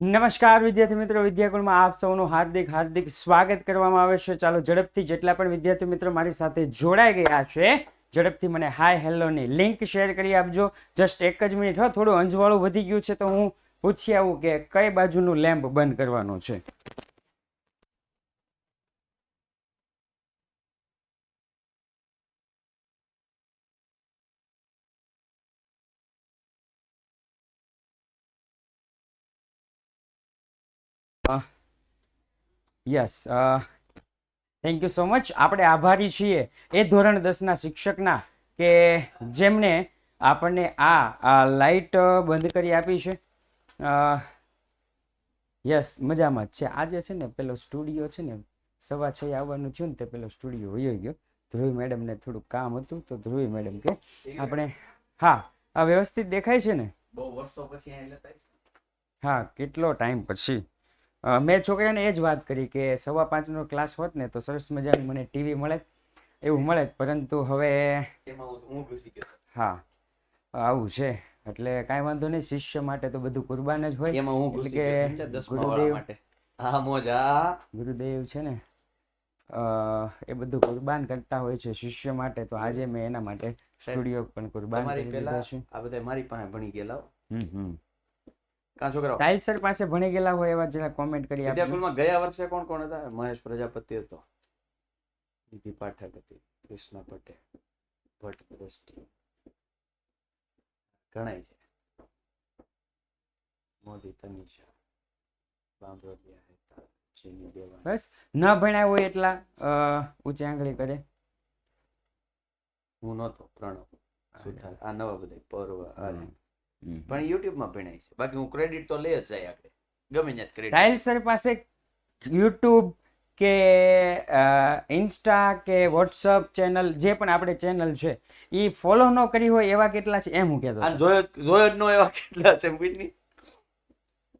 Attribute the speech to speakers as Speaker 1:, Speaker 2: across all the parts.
Speaker 1: નમસ્કાર વિદ્યાર્થી મિત્રો, વિદ્યાકુલમાં આપ સૌનું હાર્દિક હાર્દિક સ્વાગત કરવામાં આવે છે. ચાલો ઝડપથી જેટલા પણ વિદ્યાર્થી મિત્રો મારી સાથે જોડાઈ ગયા છે ઝડપથી મને હાય હેલોની લિંક શેર કરી આપજો. જસ્ટ એક જ મિનિટ. થોડું અંજવાળું વધી ગયું છે તો હું પૂછી આવું કે કઈ બાજુનું લેમ્પ બંધ કરવાનું છે. Yes, thank you so much. આપણે આભારી છીએ એ ધોરણ 10ના શિક્ષકના કે જેમણે આપણને આ લાઇટ બંધ કરી આપી છે. યસ, મજામાં જ છે. આજે છે ને પેલો સ્ટુડિયો છે ને 6:30 આવવાનું થયું ને તે પેલો સ્ટુડિયો વયો ગયો. ધ્રુવી મેડમને થોડુંક કામ હતું તો ધ્રુવી મેડમ કે આપણે હા આ વ્યવસ્થિત દેખાય છે ને?
Speaker 2: બહુ વર્ષો પછી અહીં લેતા છે.
Speaker 1: હા, કેટલો ટાઈમ પછી. મેં છોકરાને એ જ વાત કરી કે 5:15નો ક્લાસ હોત ને તો સરસ મજાનું મને ટીવી મળે એવું મળે, પરંતુ હવે
Speaker 2: એમાં હું ઘૂસી ગયો.
Speaker 1: હા આવું છે એટલે કાંઈ વાંધો નહીં. શિષ્ય માટે તો બધું કુરબાન જ હોય.
Speaker 2: એમાં હું
Speaker 1: એટલે
Speaker 2: ઘૂસી
Speaker 1: કે
Speaker 2: ગયો 10મા વાળા
Speaker 1: ગુરુદેવ
Speaker 2: માટે. હા મોજા.
Speaker 1: ગુરુદેવ છે ને એ બધું કુરબાન કરતા હોય છે શિષ્ય માટે, તો આજે મેં એના માટે સ્ટુડિયો પણ કુરબાન
Speaker 2: તમારી
Speaker 1: કરી
Speaker 2: પેલા
Speaker 1: દીધો છે.
Speaker 2: આ બધા મારી પાસે ભણી ગયેલા હો.
Speaker 1: હમ
Speaker 2: કાં છોકરાઓ
Speaker 1: સાહિલ સર પાસે ભણી ગયેલા હોય એવા જરા કોમેન્ટ કરી આપજો.
Speaker 2: વિદ્યાકુલમાં ગયા વર્ષે કોણ કોણ હતા? મહેશ પ્રજાપતિ હતો, નિધિ પાઠક હતી, કૃષ્ણ પટેલ, ભટ્ટ દ્રષ્ટિ, ઘણાય છે, મોદી તનિષા, બાંભોલિયા હતા, જીની દેવાણી.
Speaker 1: બસ ન ભણ્યા હોય એટલા ઊંચી આંગળી કરે.
Speaker 2: હું નહોતો, પ્રણવ, સુથાર, આ નવા બધા પર્વ આર્ય.
Speaker 1: હમ.
Speaker 2: પણ યુટ્યુબમાં ભણાય છે. બાકી હું ક્રેડિટ તો લે જ જાય આગળ, ગમે ત્યાં ક્રેડિટ.
Speaker 1: સાહિલ સર પાસે યુટ્યુબ કે ઇન્સ્ટા કે વોટ્સઅપ ચેનલ, જે પણ આપણે ચેનલ છે એ ફોલો ન કરી હોય એવા કેટલા છે એમ હું કહેતો
Speaker 2: આ
Speaker 1: હતો.
Speaker 2: જોયો જ ન એવા કેટલા છે બુજની?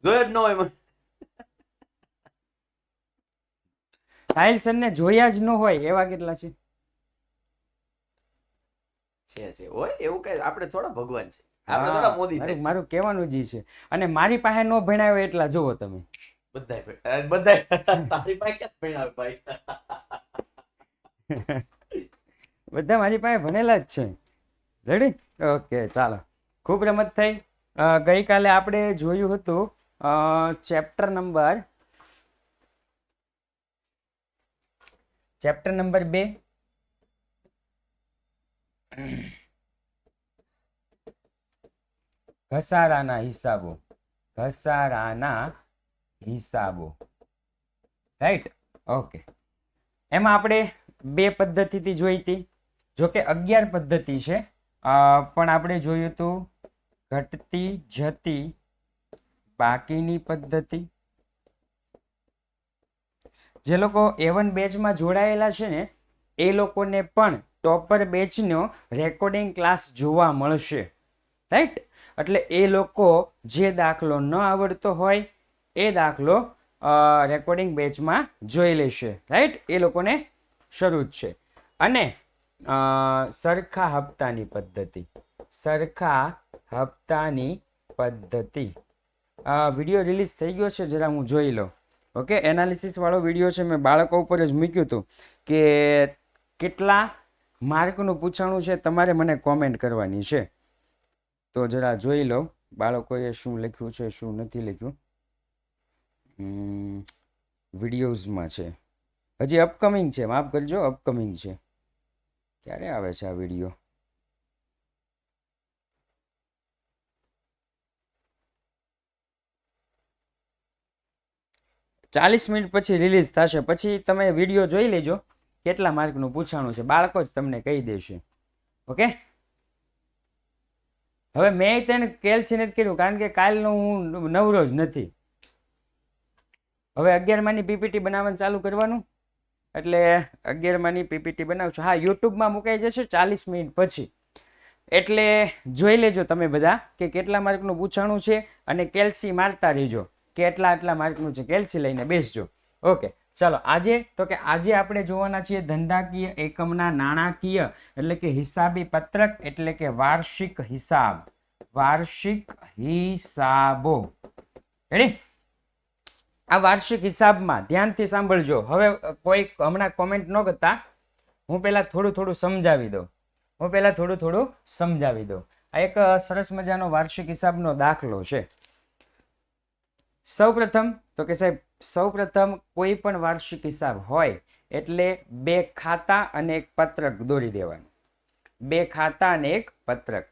Speaker 2: જોયો જ ન હોય મને.
Speaker 1: સાહિલ સરને જોયા જ ન હોય એવા કેટલા છે?
Speaker 2: છે હોય એવું કઈ. આપણે થોડા ભગવાન છે, આપણે થોડા મોદી
Speaker 1: મારું
Speaker 2: છે.
Speaker 1: મારું કહેવાનું જ ઈ છે. અને મારી પાસે ન ભણાવે એટલા જોવો તમે.
Speaker 2: બધાય તારી પાસે ક્યાં ભણાવે ભાઈ?
Speaker 1: બધા મારી પાસે ભણેલા જ છે. રેડી? ઓકે, ચાલો. ખૂબ રમત થઈ. ગઈકાલે આપણે જોયું હતું ચેપ્ટર નંબર 2, ઘસારાના હિસાબો. રાઈટ? ઓકે. એમાં આપણે 2 પદ્ધતિથી જોઈ હતી. જોકે 11 પદ્ધતિ છે, પણ આપણે જોયું હતું ઘટતી જતી બાકીની પદ્ધતિ. જે લોકો A1 બેચમાં જોડાયેલા છે ને એ લોકોને પણ ટોપર બેચનો રેકોર્ડિંગ ક્લાસ જોવા મળશે. રાઈટ? એટલે એ લોકો જે દાખલો ન આવડતો હોય એ દાખલો રેકોર્ડિંગ બેચમાં જોઈ લેશે. રાઈટ? એ લોકોને શરૂ જ છે. અને સરખા હપ્તાની પદ્ધતિ. વિડીયો રિલીઝ થઈ ગયો છે, જરા હું જોઈ લઉં. ઓકે, એનાલિસિસ વાળો વિડીયો છે, મેં બાળકો ઉપર જ મૂક્યું હતું કે કેટલા માર્કનું પૂછાણું છે તમારે મને કોમેન્ટ કરવાની છે. તો જરા જોઈ લો બાળકોએ શું લખ્યું છે શું નથી લખ્યું. વિડીયોઝમાં છે, હજી અપકમિંગ છે, માફ કરજો, અપકમિંગ છે. ક્યારે આવે છે આ વિડીયો? ચાલીસ મિનિટ પછી રિલીઝ થશે. પછી તમે વિડીયો જોઈ લેજો કેટલા માર્કનું પૂછાણું છે, બાળકો જ તમને કહી દેશે. ઓકે, હવે મેં તેને કેલ્સી નથી કર્યું કારણ કે કાલનો હું નવરો જ નથી. હવે 11માની પીપીટી બનાવવાનું ચાલુ કરવાનું, એટલે 11માની પીપીટી બનાવશું. હા, યુટ્યુબમાં મુકાઈ જશે 40 મિનિટ પછી. એટલે જોઈ લેજો તમે બધા કે કેટલા માર્કનું પૂછાણું છે અને કેલ્સી મારતા રહેજો કે આટલા માર્કનું છે. કેલ્સી લઈને બેસજો. ઓકે, ચાલો. આજે આપણે જોવાના છીએ ધંધાકીય એકમના નાણાકીય એટલે કે હિસાબી પત્રક એટલે કે વાર્ષિક હિસાબો. રેડી? આ વાર્ષિક હિસાબમાં ધ્યાનથી સાંભળજો. હવે કોઈ હમણાં કોમેન્ટ ન કરતા, હું પહેલા થોડું સમજાવી દઉં. આ એક સરસ મજાનો વાર્ષિક હિસાબનો દાખલો છે. સૌપ્રથમ કોઈ પણ વાર્ષિક હિસાબ હોય એટલે 2 ખાતા અને એક પત્રક દોરી દેવાનું. 2 ખાતા અને એક પત્રક.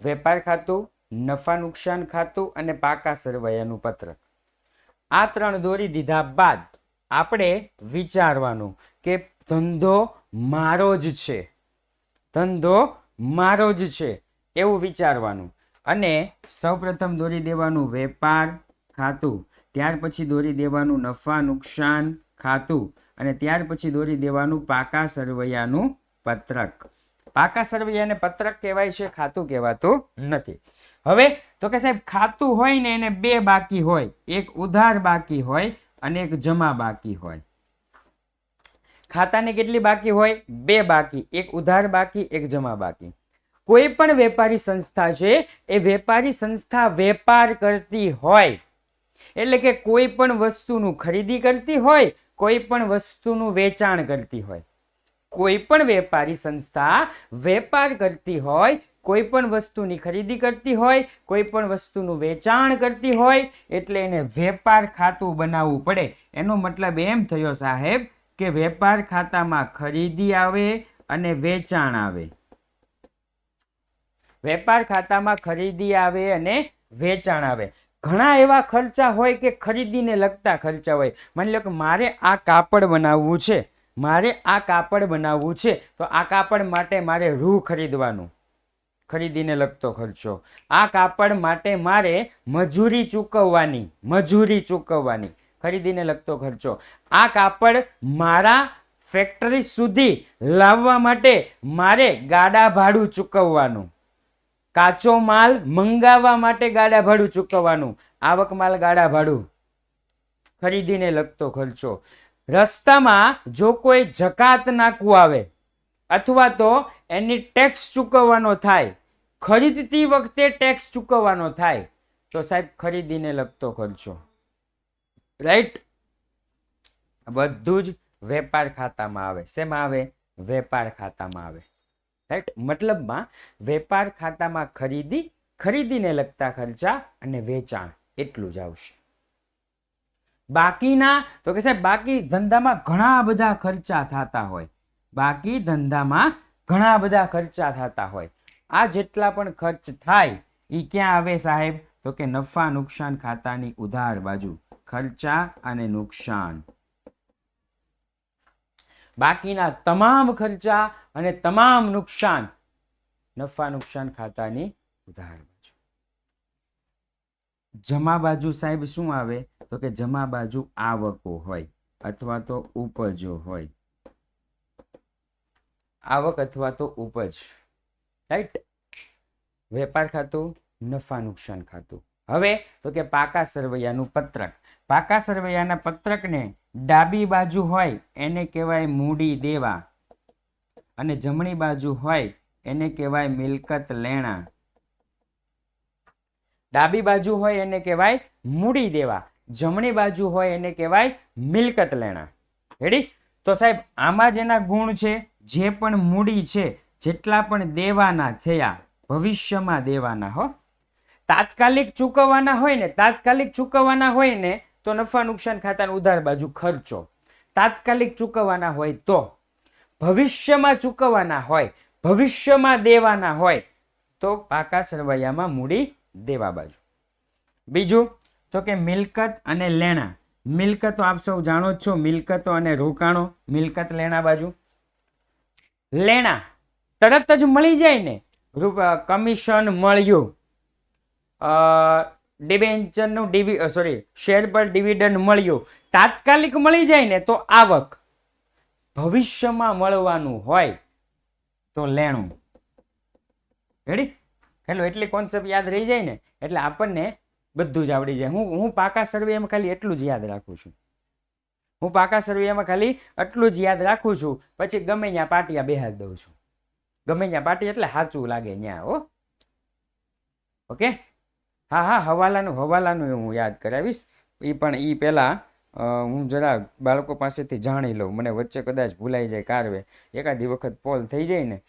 Speaker 1: વેપાર ખાતું, નફા નુકસાન ખાતું અને પાકા સરવૈયાનું પત્રક. આ 3 દોરી દીધા બાદ આપણે વિચારવાનું કે ધંધો મારો જ છે એવું વિચારવાનું. અને સૌપ્રથમ દોરી દેવાનું વેપાર ખાતું, ત્યાર પછી દોરી દેવાનું નફા નુકસાન ખાતું અને ત્યાર પછી દોરી દેવાનું પાકા સરવૈયાનું પત્રક. પાકા સરવૈયાને પત્રક કહેવાય છે, ખાતું કહેવાતું નથી. હવે તો કે સાહેબ ખાતું હોય ને એને 2 બાકી હોય, એક ઉધાર બાકી હોય અને એક જમા બાકી હોય. ખાતાને કેટલી બાકી હોય? 2 બાકી, એક ઉધાર બાકી, એક જમા બાકી. કોઈ પણ વેપારી સંસ્થા છે એ વેપારી સંસ્થા વેપાર કરતી હોય એટલે કે કોઈ પણ વસ્તુનું ખરીદી કરતી હોય, કોઈ પણ વસ્તુનું વેચાણ કરતી હોય. કોઈ પણ વેપારી સંસ્થા વેપાર કરતી હોય, કોઈ પણ વસ્તુની ખરીદી કરતી હોય, કોઈ પણ વસ્તુનું વેચાણ કરતી હોય એટલે એને વેપાર ખાતું બનાવવું પડે. એનો મતલબ એમ થયો સાહેબ કે વેપાર ખાતામાં ખરીદી આવે અને વેચાણ આવે. વેપાર ખાતામાં ખરીદી આવે અને વેચાણ આવે. ઘણા એવા ખર્ચા હોય કે ખરીદીને લગતા ખર્ચા હોય. માની લો કે મારે આ કાપડ બનાવવું છે તો આ કાપડ માટે મારે રૂ ખરીદવાનું, ખરીદીને લગતો ખર્ચો. આ કાપડ માટે મારે મજૂરી ચૂકવવાની, ખરીદીને લગતો ખર્ચો. આ કાપડ મારા ફેક્ટરી સુધી લાવવા માટે મારે ગાડા ભાડું ચૂકવવાનું, કાચો માલ મંગાવવા માટે ગાડા ભાડું ચૂકવવાનું, આવક માલ ગાડા ભાડું, ખરીદીને લગતો ખર્ચો. રસ્તામાં જો કોઈ જકાત નાકવું આવે અથવા તો એની ટેક્સ ચૂકવવાનો થાય, ખરીદતી વખતે ટેક્સ ચૂકવવાનો થાય તો સાહેબ ખરીદીને લગતો ખર્ચો. રાઈટ? બધું જ વેપાર ખાતામાં આવે. શેમાં આવે? વેપાર ખાતામાં આવે. રાઈટ? મતલબમાં વેપાર ખાતામાં ખરીદીને લગતા ખર્ચા અને વેચાણ એટલું જ આવશે. બાકીના તો કે સાહેબ બાકી ધંધામાં ઘણા બધા ખર્ચા થતા હોય. આ જેટલા પણ ખર્ચ થાય એ ક્યાં આવે સાહેબ? તો કે નફા નુકસાન ખાતાની ઉધાર બાજુ. ખર્ચા અને નુકસાન, બાકીના તમામ ખર્ચા અને તમામ નુકસાન નફા નુકસાન ખાતાની ઉધાર બાજુ. જમા બાજુ સાહેબ શું આવે? તો કે જમા બાજુ આવકો હોય અથવા તો ઉપજો હોય. આવક અથવા તો ઉપજ. રાઈટ? વેપાર ખાતું, નફા નુકસાન ખાતું. હવે તો કે પાકા સરવૈયાનું પત્રક. પાકા સરવૈયાના પત્રકને ડાબી બાજુ હોય એને કહેવાય મૂડી દેવા અને જમણી બાજુ હોય એને કહેવાય મિલકત લેણા. ડાબી બાજુ હોય એને કહેવાય મૂડી દેવા, જમણી બાજુ હોય એને કહેવાય મિલકત લેણા. રેડી? તો સાહેબ આમાં જેના ગુણ છે, જે પણ મૂડી છે, જેટલા પણ દેવાના થયા ભવિષ્યમાં દેવાના હો, તાત્કાલિક ચૂકવવાના હોય ને તો નફા નુકસાન ખાતાની ઉધાર બાજુ ખર્ચો. તાત્કાલિક ચૂકવવાના હોય તો, ભવિષ્યમાં ચૂકવવાના હોય, ભવિષ્યમાં દેવાના હોય તો પાકા સરવૈયામાં મૂડી દેવા બાજુ. બીજું તો કે મિલકત અને લેણા. મિલકતો આપ સૌ જાણો છો, મિલકતો અને રોકાણો. મિલકત લેણા બાજુ. લેણા તરત જ મળી જાય ને, કમિશન મળ્યું, શેર પર ડિવિડન્ડ મળ્યું, તાત્કાલિક મળી જાય ને તો આવક. ભવિષ્યમાં મળવાનું હોય તો લેણું. રેડી? હેલો, એટલી કોન્સેપ્ટ યાદ રહી જાય ને એટલે આપણને બધું જ આવડી જાય. હું પાકા સરવૈયામાં ખાલી એટલું જ યાદ રાખું છું. પછી ગમે ત્યાં પાટિયા બેહાડી દઉં છું. ગમે ત્યાં પાટી એટલે સાચું લાગે ત્યાં. હો, ઓકે. હા, હવાલાનું હું યાદ કરાવીશ. એ પણ પહેલા હું જરા બાળકો પાસેથી જાણી લઉં, મને વચ્ચે કદાચ ભૂલાઈ જાય કારવે એકાદી વખત પોલ થઈ જાય ને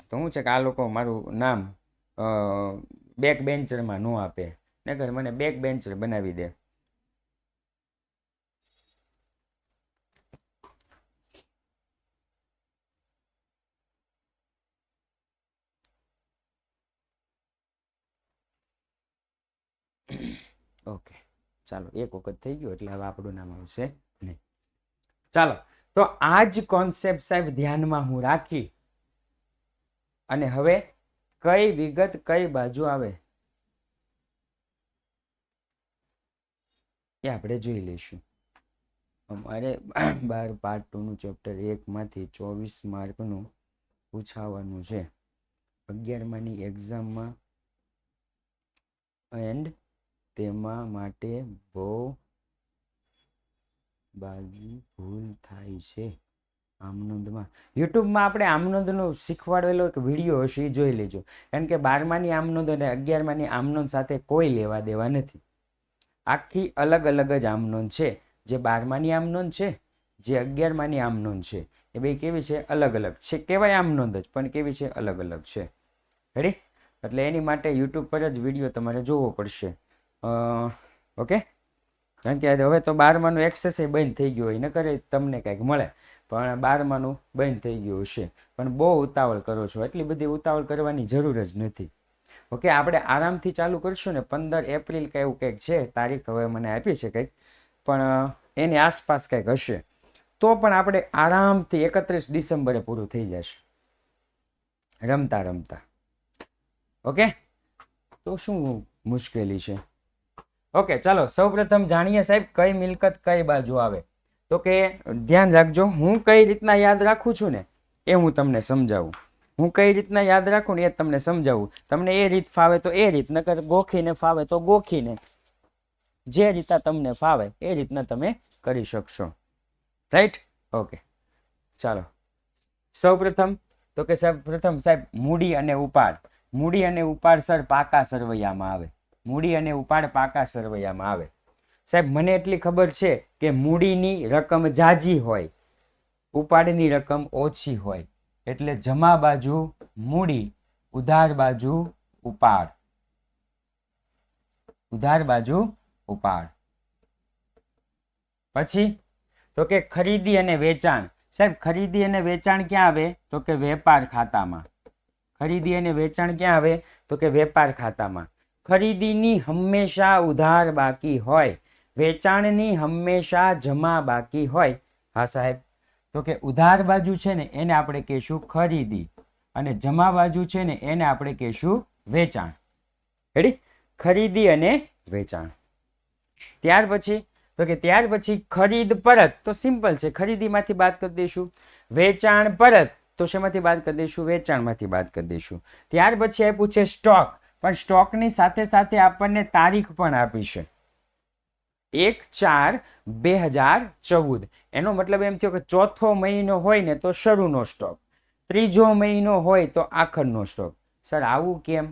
Speaker 1: તો શું છે કે આ લોકો મારું નામ બેક બેન્ચરમાં ન આપે, નકર મને બેક બેન્ચર બનાવી દે. ઓકે ચાલો, એક વખત થઈ ગયો એટલે હવે આપણું નામ આવશે નહીં. ચાલો, તો આ જ કોન્સેપ્ટ સાહેબ ધ્યાનમાં હું રાખી અને હવે કઈ વિગત કઈ બાજુ આવે એ આપણે જોઈ લઈશું. અમારે 12 પાર્ટ 2 નું ચેપ્ટર 1 માંથી 24 માર્કનું પૂછાવાનું છે 11માની એક્ઝામમાં, એન્ડ તેમાં માટે બહુ બાજુ ભૂલ થાય છે આમનોંધમાં. યુટ્યુબમાં આપણે આમનોંધનો શીખવાડેલો એક વિડીયો હશે, એ જોઈ લેજો. કારણ કે 12માની આમનોંધ અને 11માની આમનોંધ સાથે કોઈ લેવા દેવા નથી. આખી અલગ અલગ જ આમનોંધ છે. જે 12માની આમનોંધ છે, જે 11માની આમનોંધ છે, એ બે કેવી છે? અલગ અલગ છે. કહેવાય આમનોંધ જ, પણ કેવી છે? અલગ અલગ છે. રેડી? એટલે એની માટે યુટ્યુબ પર જ વિડીયો તમારે જોવો પડશે. ઓકે, કારણ કે હવે તો 12માનું એક્સેસ બંધ થઈ ગયું હોય, ન કરે તમને કંઈક મળે, પણ 12માનું બંધ થઈ ગયું હશે. પણ બહુ ઉતાવળ કરો છો, એટલી બધી ઉતાવળ કરવાની જરૂર જ નથી. ઓકે, આપણે આરામથી ચાલુ કરશું ને. 15 એપ્રિલ કે એવું કંઈક છે તારીખ, હવે મને આપી છે કંઈક, પણ એની આસપાસ કંઈક હશે. તો પણ આપણે આરામથી 31 ડિસેમ્બરે પૂરું થઈ જશે રમતા રમતા. ઓકે, તો શું મુશ્કેલી છે? ઓકે, ચાલો સૌપ્રથમ જાણીએ સાહેબ કઈ મિલકત કઈ બાજુ આવે. તો કે ધ્યાન રાખજો, હું કઈ રીતના યાદ રાખું છું ને એ હું તમને સમજાવું. હું કઈ રીતના યાદ રાખું ને એ તમને સમજાવું. તમને એ રીત ફાવે તો એ રીત, નકર ગોખીને ફાવે તો ગોખીને, જે રીતના તમને ફાવે એ રીતના તમે કરી શકશો. રાઈટ? ઓકે, ચાલો સૌપ્રથમ તો કે પ્રથમ સાહેબ મૂડી અને ઉપાડ. મૂડી અને ઉપાડ સર પાકા સરવૈયામાં આવે. મૂડી અને ઉપાડ પાકા સરવૈયામાં આવે. સાહેબ મને એટલી ખબર છે કે મૂડીની રકમ જાજી હોય, ઉપાડની રકમ ઓછી હોય. એટલે જમા બાજુ મૂડી, ઉધાર બાજુ ઉપાડ. ઉધાર બાજુ ઉપાડ. પછી તો કે ખરીદી અને વેચાણ. સાહેબ ખરીદી અને વેચાણ ક્યાં આવે? તો કે વેપાર ખાતામાં. ખરીદી અને વેચાણ ક્યાં આવે? તો કે વેપાર ખાતામાં. ખરીદીની હંમેશા ઉધાર બાકી હોય, વેચાણની હંમેશા જમા બાકી હોય. હા સાહેબ, તો કે ઉધાર બાજુ છે ને એને આપણે કહીશું ખરીદી, અને જમા બાજુ છે ને એને આપણે કહીશું વેચાણ. રેડી? ખરીદી અને વેચાણ. ત્યાર પછી તો કે ત્યાર પછી ખરીદ પરત, તો સિમ્પલ છે, ખરીદીમાંથી બાદ કરી દઈશું. વેચાણ પરત, તો શેમાંથી બાદ કરી દઈશું? વેચાણમાંથી બાદ કરી દઈશું. ત્યાર પછી આપ્યું છે સ્ટોક, પણ સ્ટોકની સાથે સાથે આપણને તારીખ પણ આપી છે 1/4/2014. એનો મતલબ એમ થયો કે ચોથો મહિનો હોય ને તો શરૂનો સ્ટોક, ત્રીજો મહિનો હોય તો આખરનો સ્ટોક. સર આવું કેમ?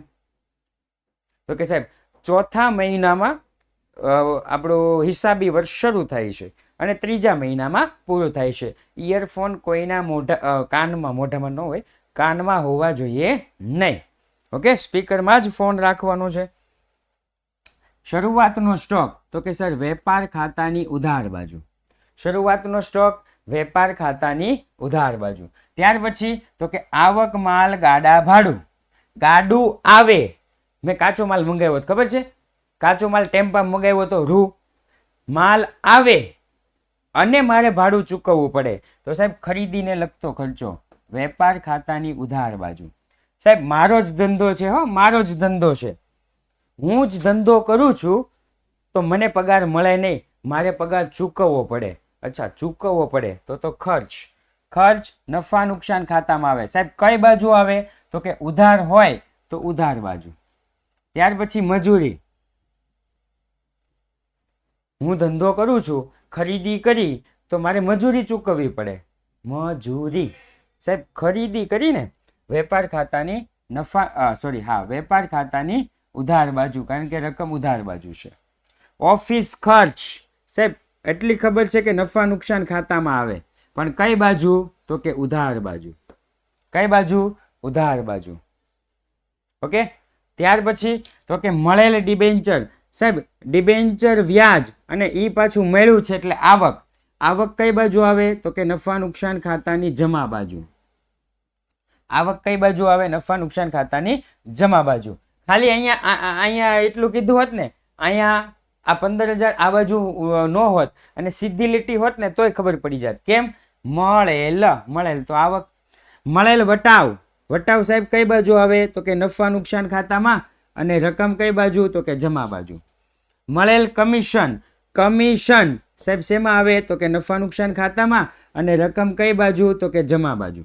Speaker 1: તો કે સાહેબ ચોથા મહિનામાં આપણો હિસાબી વર્ષ શરૂ થાય છે અને ત્રીજા મહિનામાં પૂરું થાય છે. ઇયરફોન કોઈના મોઢામાં ન હોય, કાનમાં હોવા જોઈએ નહીં. ઓકે, સ્પીકરમાં જ ફોન રાખવાનો છે. શરૂઆતનો સ્ટોક તો કે સર વેપાર ખાતાની ઉધાર બાજુ. શરૂઆતનો સ્ટોક વેપાર ખાતાની ઉધાર બાજુ. ત્યાર પછી તો કે આવક માલ ગાડા ભાડું. ગાડું આવે, મેં કાચો માલ મંગાવ્યો ખબર છે, કાચો માલ ટેમ્પા મંગાવ્યો તો રૂ. માલ આવે અને મારે ભાડું ચૂકવવું પડે તો સાહેબ ખરીદીને લગતો ખર્ચો, વેપાર ખાતાની ઉધાર બાજુ. સાહેબ મારો જ ધંધો છે, હો મારો જ ધંધો છે, હું જ ધંધો કરું છું તો મને પગાર મળે નહીં, મારે પગાર ચૂકવવો પડે. અચ્છા, ચૂકવવો પડે તો ખર્ચ. ખર્ચ નફા નુકસાન ખાતામાં આવે. સાહેબ કઈ બાજુ આવે? તો કે ઉધાર હોય તો ઉધાર બાજુ. ત્યાર પછી મજૂરી. હું ધંધો કરું છું, ખરીદી કરી તો મારે મજૂરી ચૂકવવી પડે. મજૂરી. સાહેબ ખરીદી કરીને વેપાર ખાતાની વેપાર ખાતાની ઉધાર બાજુ, કારણ કે રકમ ઉધાર બાજુ છે. ઓફિસ ખર્ચ. સાહેબ એટલી ખબર છે કે નફા નુકસાન ખાતામાં આવે, પણ કઈ બાજુ? તો કે ઉધાર બાજુ. કઈ બાજુ? ઉધાર બાજુ. ઓકે. ત્યાર પછી તો કે મળેલ ડિબેન્ચર. સાહેબ ડિબેન્ચર વ્યાજ અને એ પાછું મળ્યું છે એટલે આવક. આવક કઈ બાજુ આવે? તો કે નફા નુકસાન ખાતાની જમા બાજુ. આવક કઈ બાજુ આવે? નફા નુકસાન ખાતાની જમા બાજુ. ખાલી અહીંયા એટલું કીધું હોત ને, અહીંયા આ 15,000 આ બાજુ ન હોત અને સીધી લીટી હોત ને તોય ખબર પડી જાત. કેમ? મળેલ તો આવક. મળેલ વટાવ. વટાવ સાહેબ કઈ બાજુ આવે? તો કે નફા નુકસાન ખાતામાં. અને રકમ કઈ બાજુ? તો કે જમા બાજુ. મળેલ કમિશન. કમિશન સાહેબ શેમાં આવે? તો કે નફા નુકસાન ખાતામાં. અને રકમ કઈ બાજુ? તો કે જમા બાજુ.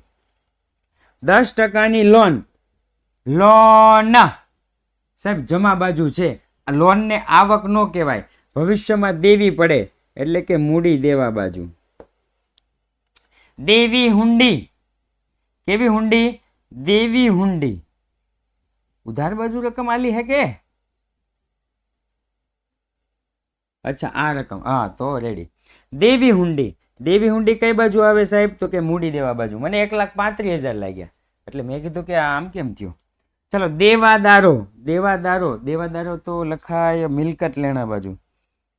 Speaker 1: 10% લોન. લોન સાહેબ જમા બાજુ છે. લોનને આવક ન કહેવાય, ભવિષ્યમાં દેવી પડે એટલે કે મૂડી દેવા બાજુ. દેવી હુંડી. કેવી હુંડી? દેવી હુંડી. ઉધાર બાજુ રકમ આલી હે કે? અચ્છા આ રકમ, હા તો રેડી. દેવી હુંડી. દેવી હુંડી કઈ બાજુ આવે સાહેબ? તો કે મૂડી દેવા બાજુ. મને 1,35,000 લાગ્યા એટલે મેં કીધું કે આમ કેમ થયું. ચલો દેવાદારો. દેવાદારો. દેવાદારો તો લખાય મિલકત લેણા બાજુ,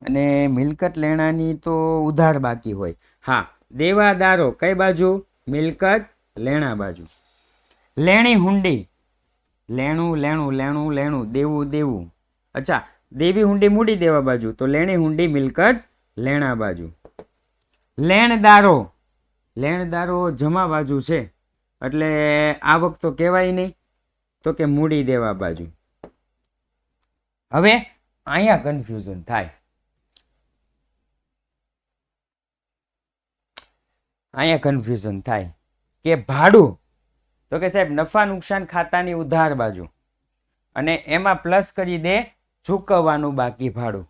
Speaker 1: અને મિલકત લેણાની તો ઉધાર બાકી હોય. હા દેવાદારો કઈ બાજુ? મિલકત લેણા બાજુ. લેણી હુંડી. લેણું લેણું લેણું લેણું, દેવું દેવું. અચ્છા દેવી હુંડી મૂડી દેવા બાજુ, તો લેણી હુંડી મિલકત લેણા બાજુ. લેણદારો. લેણદારો જમા બાજુ છે એટલે આવક તો કહેવાય નહીં, તો કે મૂડી દેવા બાજુ. હવે અહીંયા કન્ફ્યુઝન થાય. અહીંયા કન્ફ્યુઝન થાય કે ભાડું. તો કે સાહેબ નફા નુકસાન ખાતાની ઉધાર બાજુ, અને એમાં પ્લસ કરી દે ચૂકવવાનું બાકી ભાડું.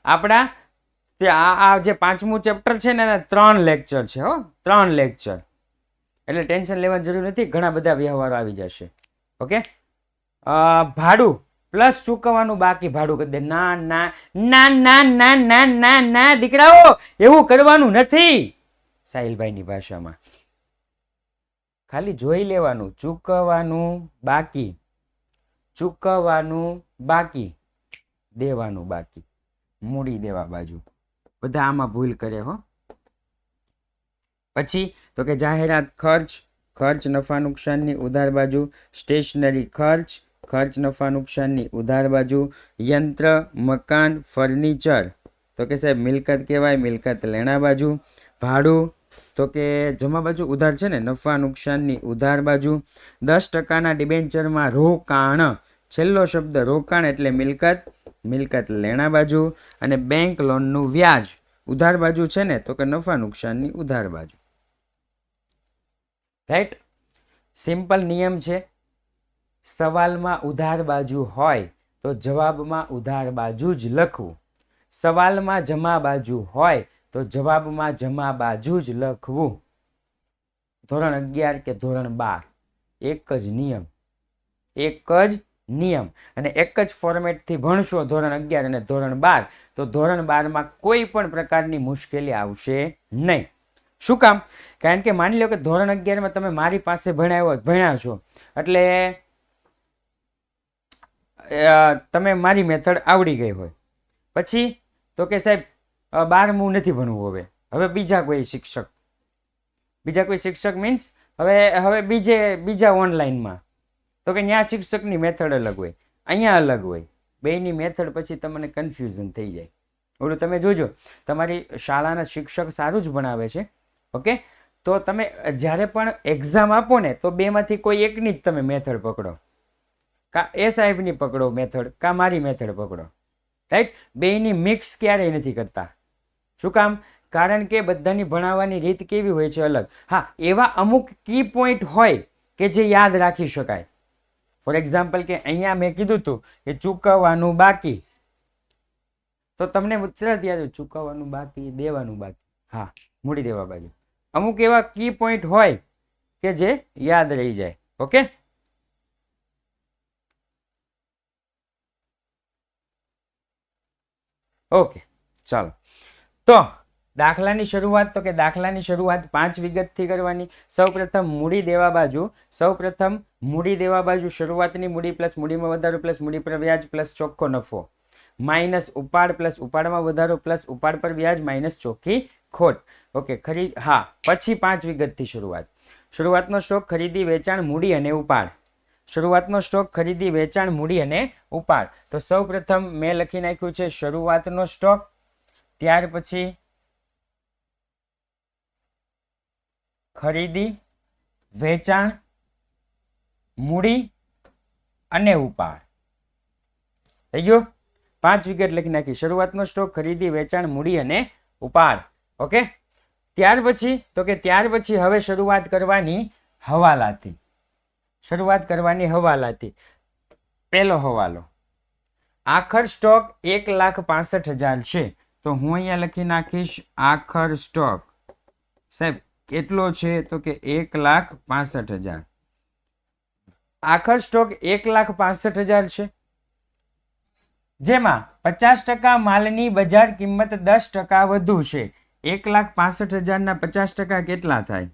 Speaker 1: આપણા આ જે 5મું ચેપ્ટર છે ને એના 3 લેક્ચર છે. 3 લેક્ચર એટલે ટેન્શન લેવાની જરૂર નથી, ઘણા બધા વ્યવહારો આવી જશે. ઓકે. ભાડું પ્લસ ચૂકવવાનું બાકી ભાડું કરી દે. ના ના ના ના ના ના ના ના દીકરાઓ, એવું કરવાનું નથી. સાહિલભાઈની ભાષામાં ખાલી જોઈ લેવાનું. ચૂકવવાનું બાકી, ચૂકવવાનું બાકી, દેવાનું બાકી, મૂડી દેવા બાજુ. બધા આમાં ભૂલ કરે હો. પછી તો કે જાહેરાત ખર્ચ. ખર્ચ નફા નુકસાનની ઉધાર બાજુ. સ્ટેશનરી ખર્ચ. ખર્ચ નફા નુકસાનની ઉધાર બાજુ. યંત્ર, મકાન, ફર્નિચર તો કે સાહેબ મિલકત કહેવાય, મિલકત લેણા બાજુ. ભાડું તો કે જમા બાજુ, ઉધાર છે ને, નફા નુકસાનની ઉધાર બાજુ. 10%ના ડિબેન્ચરમાં રોકાણ. છેલ્લો શબ્દ રોકાણ એટલે મિલકત, મિલકત લેણા બાજુ. અને બેંક લોનનું વ્યાજ ઉધાર બાજુ છે ને, તો કે નફા નુકસાનની ઉધાર બાજુ. રાઈટ. સિમ્પલ નિયમ છે. સવાલમાં ઉધાર બાજુ હોય તો જવાબમાં ઉધાર બાજુ જ લખવું. સવાલમાં જમા બાજુ હોય તો જવાબમાં જમા બાજુ જ લખવું. ધોરણ 11 કે ધોરણ 12 એક જ નિયમ, એક જ નિયમ. અને એક જ ફોર્મેટથી ભણશો ધોરણ 11 અને ધોરણ 12 તો ધોરણ 12માં કોઈ પણ પ્રકારની મુશ્કેલી આવશે નહીં. શું કામ? કારણ કે માની લો કે ધોરણ 11માં તમે મારી પાસે ભણ્યા છો એટલે તમે મારી મેથડ આવડી ગઈ હોય. પછી તો કે સાહેબ 12મું નથી ભણવું. હવે બીજા કોઈ શિક્ષક, બીજા કોઈ શિક્ષક મીન્સ હવે બીજા ઓનલાઈનમાં, તો કે ત્યાં શિક્ષકની મેથડ અલગ હોય, અહીંયા અલગ હોય. બેયની મેથડ પછી તમને કન્ફ્યુઝન થઈ જાય. ઓલું તમે જોજો, તમારી શાળાના શિક્ષક સારું જ ભણાવે છે, ઓકે, તો તમે જ્યારે પણ એક્ઝામ આપો ને તો બેમાંથી કોઈ એકની જ તમે મેથડ પકડો. કા એ સાહેબની પકડો મેથડ, કા મારી મેથડ પકડો. રાઈટ. બેયની મિક્સ ક્યારેય નથી કરતા. શું કામ? કારણ કે બધાની ભણાવવાની રીત કેવી હોય છે? અલગ. હા, એવા અમુક કી પોઈન્ટ હોય કે જે યાદ રાખી શકાય. ફોર એક્ઝામ્પલ કે અહીંયા મેં કીધું હતું કે ચૂકવવાનું બાકી, તો તમને તરત યાદ ચૂકવવાનું બાકી, દેવાનું બાકી. હા, મૂડી દેવા બાજુ. અમુક એવા કી પોઈન્ટ હોય કે જે યાદ રહી જાય. ઓકે. ઓકે, ચાલો. તો દાખલાની શરૂઆત, તો કે દાખલાની શરૂઆત 5 વિગતથી કરવાની. સૌપ્રથમ મૂડી દેવા બાજુ શરૂઆતની મૂડી પ્લસ મૂડીમાં વધારો પ્લસ મૂડી પર વ્યાજ પ્લસ ચોખ્ખો નફો માઇનસ ઉપાડ પ્લસ ઉપાડમાં વધારો પ્લસ ઉપાડ પર વ્યાજ માઇનસ ચોખ્ખી ખોટ. ઓકે, પછી 5 વિગતથી શરૂઆત. શરૂઆતનો સ્ટોક ખરીદી વેચાણ મૂડી અને ઉપાડ. શરૂઆતનો સ્ટોક ખરીદી વેચાણ મૂડી અને ઉપાડ. તો સૌપ્રથમ મેં લખી નાખ્યું છે શરૂઆતનો સ્ટોક, ત્યાર પછી ખરીદી વેચાણ મૂડી અને ઉપાડ. થઈ ગયું? 5 વિગત લખી નાખી. શરૂઆતનો સ્ટોક ખરીદી વેચાણ મૂડી અને ઉપાડ. ઓકે, ત્યાર પછી હવે શરૂઆત કરવાની હવાલાથી. પહેલો હવાલો, આખર સ્ટોક 1,65,000 છે. તો હું અહીંયા લખી નાખીશ આખર સ્ટોક સાહેબ કેટલો છે, તો કે 1,65,000. આખર સ્ટોક 1,65,000 છે, જેમાં 50% માલની બજાર કિંમત 10% વધુ છે. 1,65,000 ના 50% કેટલા થાય?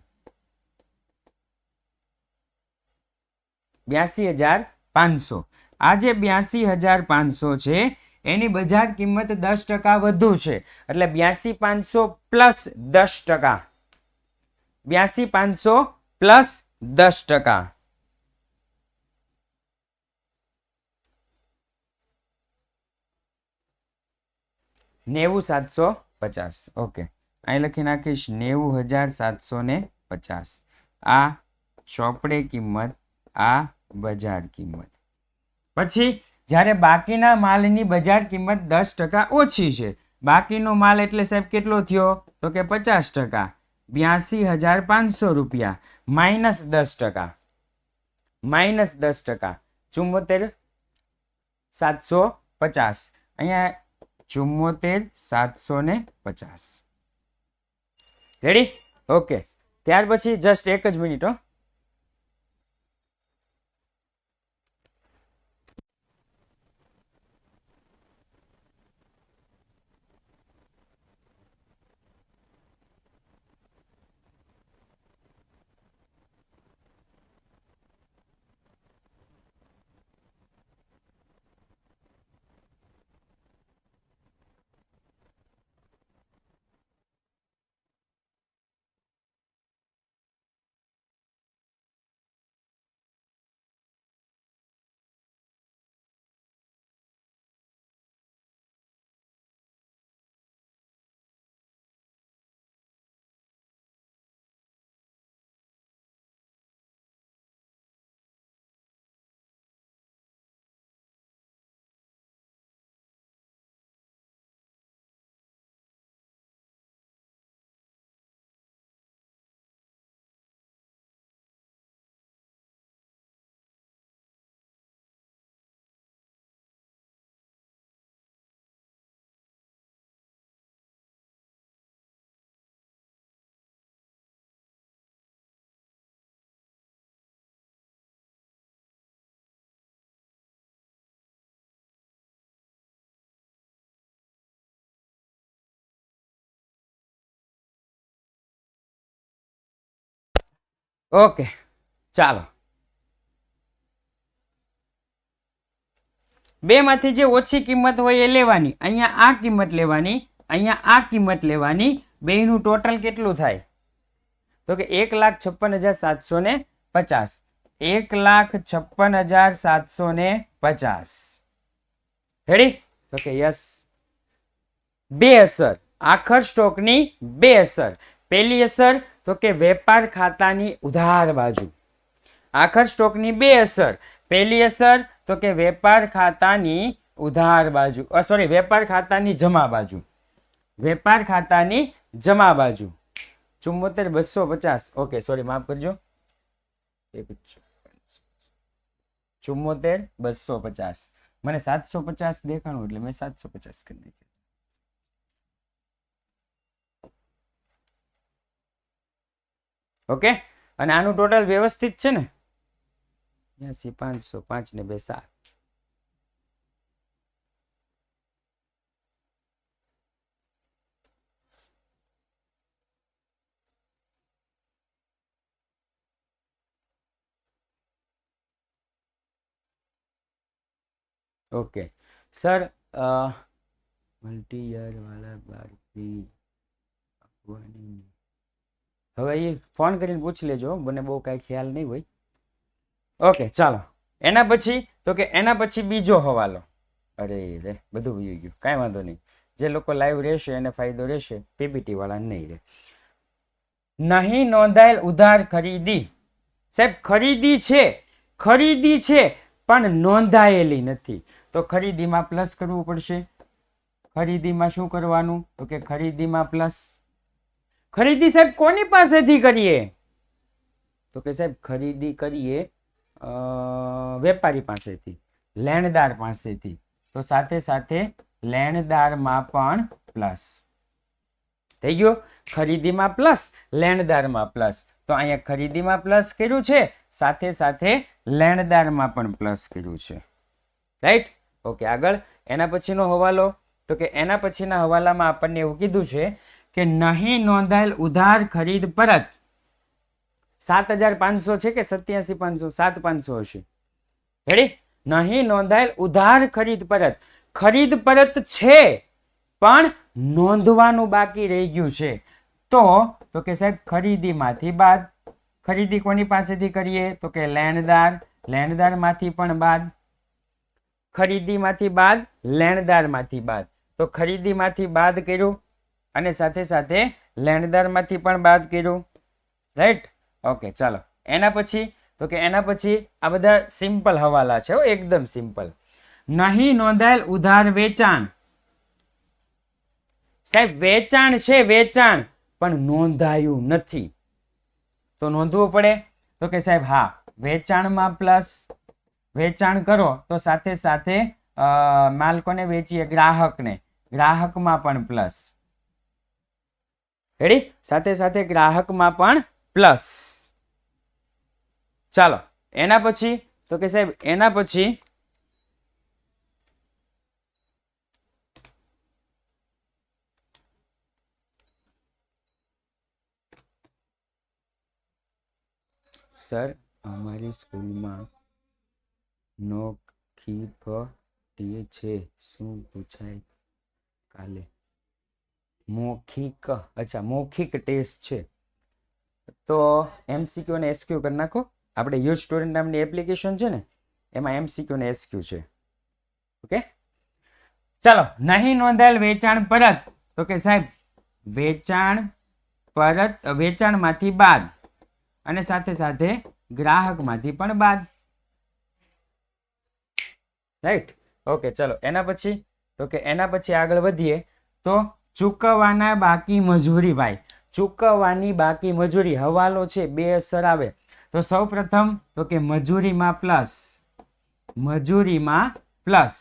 Speaker 1: 82,500. આ જે 82,500 છે એની બજાર કિંમત 10% વધુ છે, એટલે 82,500 પ્લસ 10%. 82,500 પ્લસ 10%. $90,750. ઓકે, અહીં લખી નાખીશ 90,750. આ ચોપડે કિંમત, આ બજાર કિંમત. પછી જ્યારે બાકીના માલની બજાર કિંમત 10% ઓછી છે. બાકીનો માલ એટલે સાહેબ કેટલો થયો, તો કે 50%. 82,500 રૂપિયા માઇનસ 10%. 74,750. અહીંયા 74,750. રેડી? ઓકે, ત્યાર પછી જસ્ટ એક જ મિનિટ. ઓકે, ચાલો. બેમાંથી જે ઓછી કિંમત હોય એ લેવાની. અહીંયા આ કિંમત લેવાની, અહીંયા આ કિંમત લેવાની. બેયનું ટોટલ કેટલું થાય, તો કે 1,56,750. 1,56,750. રેડી? તો કે યસ. બે અસર, આખર સ્ટોકની બે અસર. પહેલી અસર તો કે વેપાર ખાતાની ઉધાર બાજુ. આખર સ્ટોકની બે અસર. પહેલી અસર તો કે વેપાર ખાતાની ઉધાર બાજુ, વેપાર ખાતાની જમા બાજુ. વેપાર ખાતાની જમા બાજુ 74,250. ઓકે, સોરી, માફ કરજો. 74,250. મને 750 દેખાણું એટલે મેં 750 કરી નાખ્યું. ઓકે, અને આનું ટોટલ વ્યવસ્થિત છે ને? 82,500, 5 ને 2 7. ઓકે સર મલ્ટી યર વાળા બારબી આપવાની. હવે એ ફોન કરીને પૂછી લેજો, મને બહુ કાંઈ ખ્યાલ નહીં હોય. ઓકે ચાલો એના પછી તો કે એના પછી બીજો હવાલો. અરે રે બધું વયું ગયું, કાંઈ વાંધો નહીં. જે લોકો લાઈવ રહેશે એને ફાયદો રહેશે, પીપીટી વાળા નહીં રહે. નહીં નોંધાયેલ ઉધાર ખરીદી. સાહેબ ખરીદી છે પણ નોંધાયેલી નથી, તો ખરીદીમાં પ્લસ કરવું પડશે. ખરીદીમાં શું કરવાનું? તો કે ખરીદીમાં પ્લસ. ખરીદી સાહેબ કોની પાસેથી કરીએ? તો કે સાહેબ ખરીદી કરીએ વેપારી પાસેથી, લેણદાર પાસેથી, તો સાથે સાથે લેણદારમાં પણ પ્લસ થઈ ગયો. ખરીદીમાં પ્લસ, લેણદારમાં પ્લસ. તો અહીંયા ખરીદીમાં પ્લસ કર્યું છે, સાથે સાથે લેણદારમાં પણ પ્લસ કર્યું છે. રાઈટ? ઓકે આગળ એના પછીનો હવાલો. તો કે એના પછીના હવાલામાં આપણને એવું કીધું છે કે નહીં નોંધાયેલ ઉધાર ખરીદ પરત 7,500 છે કે 87,500? 7,500 હશે. રેડી? નહીં નોંધાયેલ ઉધાર ખરીદ પરત. ખરીદ પરત છે પણ નોંધવાનું બાકી રહી ગયું છે, તો કે સાહેબ ખરીદીમાંથી બાદ. ખરીદી કોની પાસેથી કરીએ? તો કે લેણદાર, લેણદારમાંથી પણ બાદ. ખરીદીમાંથી બાદ, લેણદારમાંથી બાદ. તો ખરીદીમાંથી બાદ કર્યું અને સાથે સાથે લેણદારમાંથી પણ બાદ કર્યું. રાઈટ? ઓકે ચાલો એના પછી તો કે એના પછી આ બધા સિમ્પલ હવાલા છે, એકદમ સિમ્પલ. નહીં નોંધાયેલ ઉધાર વેચાણ. સાહેબ વેચાણ છે, વેચાણ પણ નોંધાયું નથી, તો નોંધવું પડે. તો કે સાહેબ હા, વેચાણમાં પ્લસ. વેચાણ કરો તો સાથે સાથે માલ કોને વેચીએ? ગ્રાહકને, ગ્રાહકમાં પણ પ્લસ. રેડી? સાથે સાથે ગ્રાહકમાં પણ પ્લસ. ચાલો એના પછી તો કે સાહેબ એના પછી સર અમારી સ્કૂલમાં નોખીફ ટીએ છે, શું પૂછાય કાલે? મૌખિક, અચ્છા મૌખિક ટેસ્ટ છે, તો એમસીક્યુ અને એસક્યુ કરી નાખો. આપણે યુ સ્ટુડન્ટ નામની એપ્લિકેશન છે ને, એમાં એમસીક્યુ અને એસક્યુ છે. ઓકે ચાલો. નહીં નોંધાયેલ વેચાણ પરત. તો કે સાહેબ વેચાણ પરત, વેચાણમાંથી બાદ અને સાથે સાથે ગ્રાહકમાંથી પણ બાદ. રાઈટ? ઓકે ચલો એના પછી તો કે એના પછી આગળ વધીએ તો ચૂકવવાના બાકી મજૂરી. ભાઈ ચૂકવવાની બાકી મજૂરી હવાલો છે, બે અસર આવે. તો સૌ પ્રથમ તો કે મજૂરીમાં પ્લસ, મજૂરીમાં પ્લસ.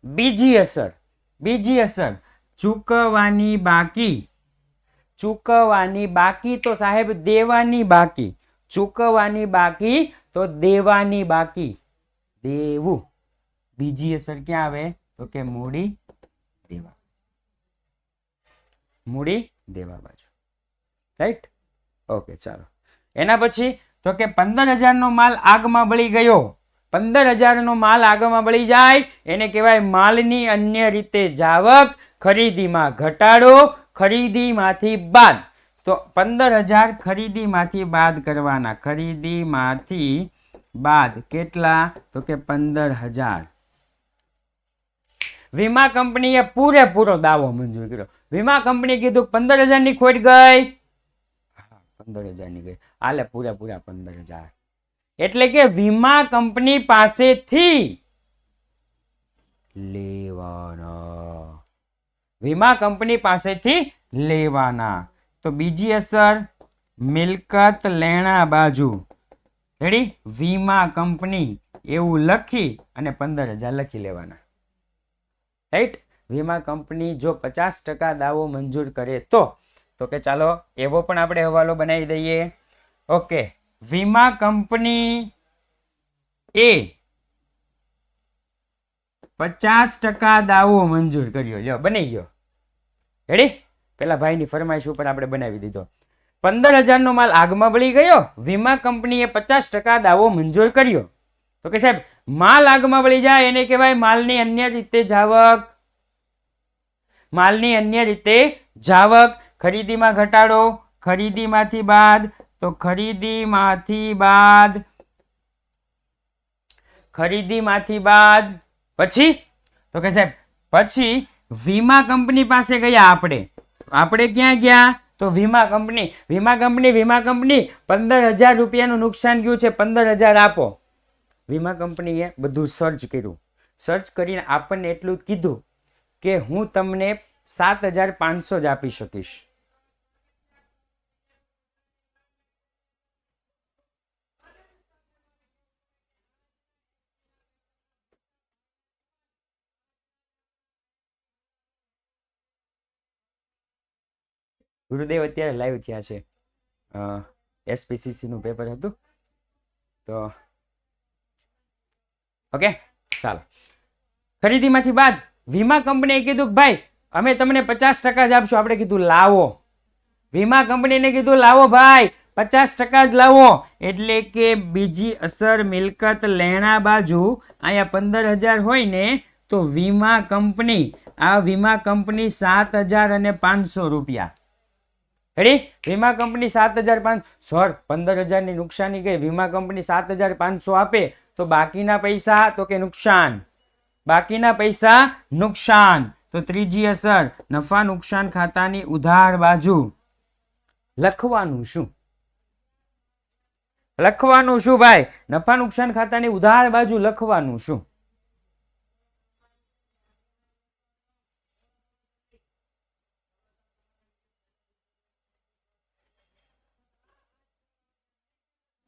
Speaker 1: બીજી અસર ચૂકવવાની બાકી. ચૂકવવાની બાકી તો સાહેબ દેવાની બાકી. ચૂકવવાની બાકી તો દેવાની બાકી, દેવું. બીજી અસર ક્યાં આવે? તો કે મૂડી દેવા, મૂડી દેવા બાજુ. રાઈટ? ઓકે ચાલો એના પછી તો કે 15,000 નો માલ આગમાં બળી ગયો. 15,000 નો માલ આગમાં બળી જાય એને કહેવાય માલની અન્ય રીતે જાવક. ખરીદીમાં ઘટાડો, ખરીદીમાંથી બાદ. તો 15,000 ખરીદીમાંથી બાદ કરવાના. ખરીદીમાંથી બાદ કેટલા? તો કે 15,000. વીમા કંપનીએ પૂરેપૂરો દાવો મંજૂર કર્યો. વીમા કંપનીએ કીધું 15,000 ની ખોટ ગઈ, 15,000 ની ગઈ, આલે પૂરેપૂરા 15,000. એટલે કે વીમા કંપની પાસેથી લેવાના. વીમા કંપની પાસેથી લેવાના. તો બીજી અસર મિલકત લેણા બાજુ. રેડી? વીમા કંપની એવું લખી અને 15,000 લખી લેવાના. રાઈટ? વીમા કંપની જો 50% દાવો મંજૂર કરે તો કે ચાલો એવો પણ આપણે હવાલો બનાવી દઈએ. ઓકે વીમા કંપની એ 50% દાવો મંજૂર કર્યો. લ્યો બની ગયો. રેડી? પેલા ભાઈની ફરમાઈશ ઉપર આપણે બનાવી દીધો. 15,000 નો માલ આગમાં બળી ગયો, વીમા કંપનીએ 50% દાવો મંજૂર કર્યો. તો કે સાહેબ માલ આગમાં વળી જાય એને કહેવાય માલની અન્ય રીતે જાવક. માલની અન્ય રીતે જાવક. ખરીદીમાં ઘટાડો, ખરીદીમાંથી બાદ, તો ખરીદીમાંથી બાદ, ખરીદીમાંથી બાદ પછી તો કે સાહેબ પછી વીમા કંપની પાસે ગયા આપણે. આપણે ક્યાં ગયા? તો વીમા કંપની. વીમા કંપની 15,000 રૂપિયાનું નુકસાન ગયું છે, 15,000 આપો. વીમા કંપનીએ બધું સર્ચ કર્યું. સર્ચ કરીને આપણને એટલું જ કીધું કે હું તમને 7,500 જ આપી શકીશ. ગુરુદેવ અત્યારે લાઈવ થયા છે. એસપીસીસી નું પેપર હતું તો ઓકે ચાલો. ખરીદીમાંથી બાદ વીમા કંપનીએ કીધું કે ભાઈ અમે તમને 50% જ આપશું. આપણે કીધું લાવો. વીમા કંપનીને કીધું લાવો ભાઈ 50% જ લાવો. એટલે કે બીજી અસર મિલકત લેણા બાજુ અહીંયા 15,000 હોય ને તો વીમા કંપની 7,500 રૂપિયા. રેડી? વીમા કંપની 7,500 સર 15,000 ની નુકસાની ગઈ. વીમા કંપની 7,500 આપે તો બાકીના પૈસા તો કે નુકસાન. બાકીના પૈસા નુકસાન. તો ત્રીજી અસર નફા નુકસાન ખાતાની ઉધાર બાજુ. લખવાનું શું? લખવાનું શું ભાઈ? નફા નુકસાન ખાતાની ઉધાર બાજુ લખવાનું શું?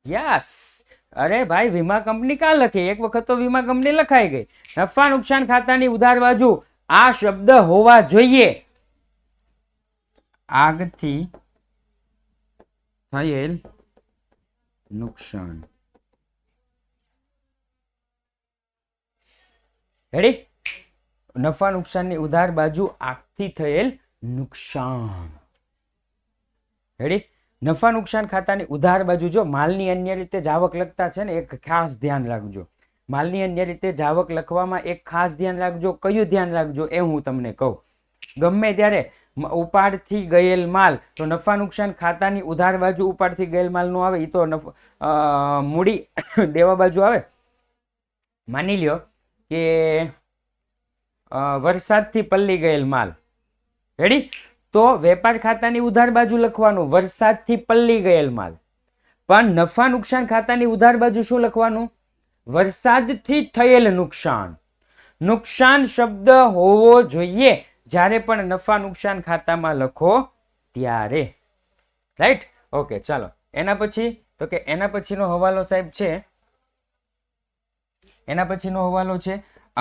Speaker 1: યસ. અરે ભાઈ વીમા કંપની કાં લખે? એક વખત તો વીમા કંપની લખાઈ ગઈ. નફા નુકસાન ખાતાની ઉધાર બાજુ આ શબ્દ હોવા જોઈએ. આગથી થયેલ નુકસાન. રેડી? નફા નુકસાનની ઉધાર બાજુ આગથી થયેલ નુકસાન. રેડી? નફા નુકસાન ખાતાની ઉધાર બાજુ જો માલની અન્ય રીતે જાવક લખતા છે ને એક ખાસ ધ્યાન રાખજો. માલની અન્ય રીતે જાવક લખવામાં એક ખાસ ધ્યાન રાખજો. કયું ધ્યાન રાખજો એ હું તમને કહું. ગમે ત્યારે ઉપાડથી ગયેલ માલ તો નફા નુકસાન ખાતાની ઉધાર બાજુ ઉપાડથી ગયેલ માલ નો આવે, એ તો મૂડી દેવા બાજુ આવે. માની લ્યો કે વરસાદથી પલ્લી ગયેલ માલ. રેડી? તો વેપાર ખાતાની ઉધાર બાજુ લખવાનું વરસાદથી પલ્લી ગયેલ માલ. પણ નફા નુકસાન ખાતાની ઉધાર બાજુ શું લખવાનું? વરસાદથી થયેલ નુકસાન. નુકસાન શબ્દ હોવો જોઈએ જ્યારે પણ નફા નુકસાન ખાતામાં લખો ત્યારે. રાઈટ? ઓકે ચાલો. એના પછી તો કે એના પછીનો હવાલો સાહેબ છે, એના પછીનો હવાલો છે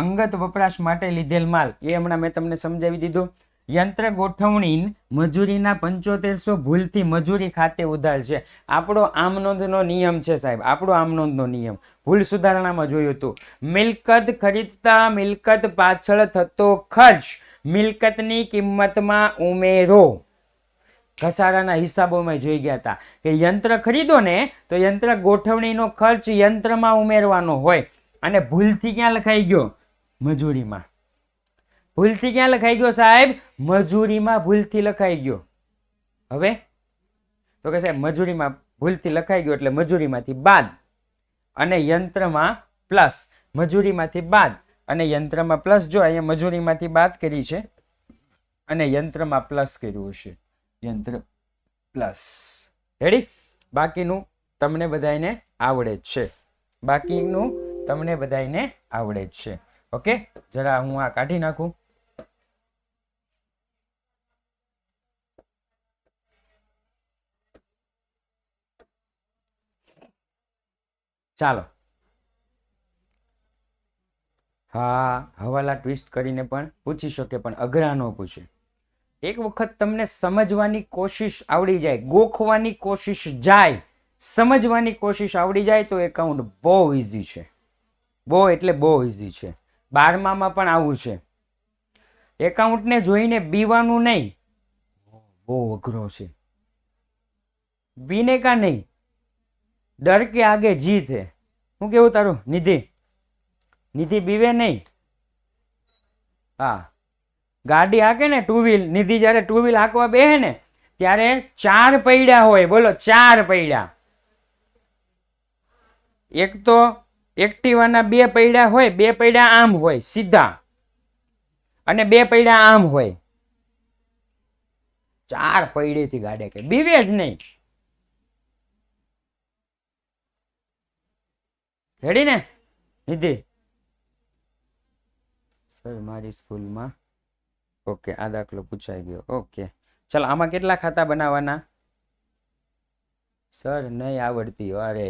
Speaker 1: અંગત વપરાશ માટે લીધેલ માલ. એ હમણાં મેં તમને સમજાવી દીધું. યંત્ર ગોઠવણી મજૂરીના 7500 ભૂલથી મજૂરી ખાતે ઉધાર છે. આપણો આમ નોંધનો નિયમ છે સાહેબ. આપણો આમ નોંધનો નિયમ ભૂલ સુધારણામાં જોયું હતું. મિલકત ખરીદતા મિલકત પાછળ થતો ખર્ચ મિલકતની કિંમતમાં ઉમેરો. ઘસારાના હિસાબોમાં જોઈ ગયા હતા કે યંત્ર ખરીદો ને તો યંત્ર ગોઠવણીનો ખર્ચ યંત્રમાં ઉમેરવાનો હોય. અને ભૂલથી ક્યાં લખાઈ ગયો? મજૂરીમાં. ભૂલથી ક્યાં લખાઈ ગયો સાહેબ? મજૂરીમાં ભૂલથી લખાઈ ગયો. હવે તો કે સાહેબ મજૂરીમાં ભૂલથી લખાઈ ગયો એટલે મજૂરીમાંથી બાદ અને યંત્રમાં પ્લસ. મજૂરીમાંથી બાદ અને યંત્રમાં પ્લસ. જો અહીંયા મજૂરીમાંથી બાદ કરી છે અને યંત્રમાં પ્લસ કર્યું છે. યંત્ર પ્લસ. રેડી? બાકીનું તમને બધાને આવડે જ છે. બાકીનું તમને બધાને આવડે જ છે. ઓકે જરા હું આ કાઢી નાખું. ચાલો. હા હવાલા ટ્વિસ્ટ કરીને પણ પૂછી શકે પણ અઘરા ન પૂછે. એક વખત તમને સમજવાની કોશિશ આવડી જાય, ગોખવાની કોશિશ જાય, સમજવાની કોશિશ આવડી જાય તો એકાઉન્ટ બહુ ઇઝી છે. બહુ એટલે બહુ ઇઝી છે. 12માં પણ આવું છે. એકાઉન્ટને જોઈને બીવાનું નહીં. બહુ અઘરો છે. બીને કા નહીં, ડર કે આગે જીત હે. શું કેવું તારું? નિધિ નિધિ બીવે નહીં. હા, ગાડી હાકે ને ટુ વ્હીલ, નિધિ જ્યારે ટુ વ્હીલ હાંકવા બેહે ને ત્યારે 4 પૈડા હોય. બોલો 4 પૈડા. એક તો એક્ટિવાના 2 પૈડા હોય, 2 પૈડા આમ હોય સીધા, અને 2 પૈડા આમ હોય. 4 પૈડેથી ગાડે કે બીવે જ નહીં. રેડી ને નિધિ? સર મારી સ્કૂલમાં. ઓકે, આ દાખલો પૂછાઈ ગયો. ઓકે, ચાલો આમાં કેટલા ખાતા બનાવવાના? સર નહીં આવડતી. અરે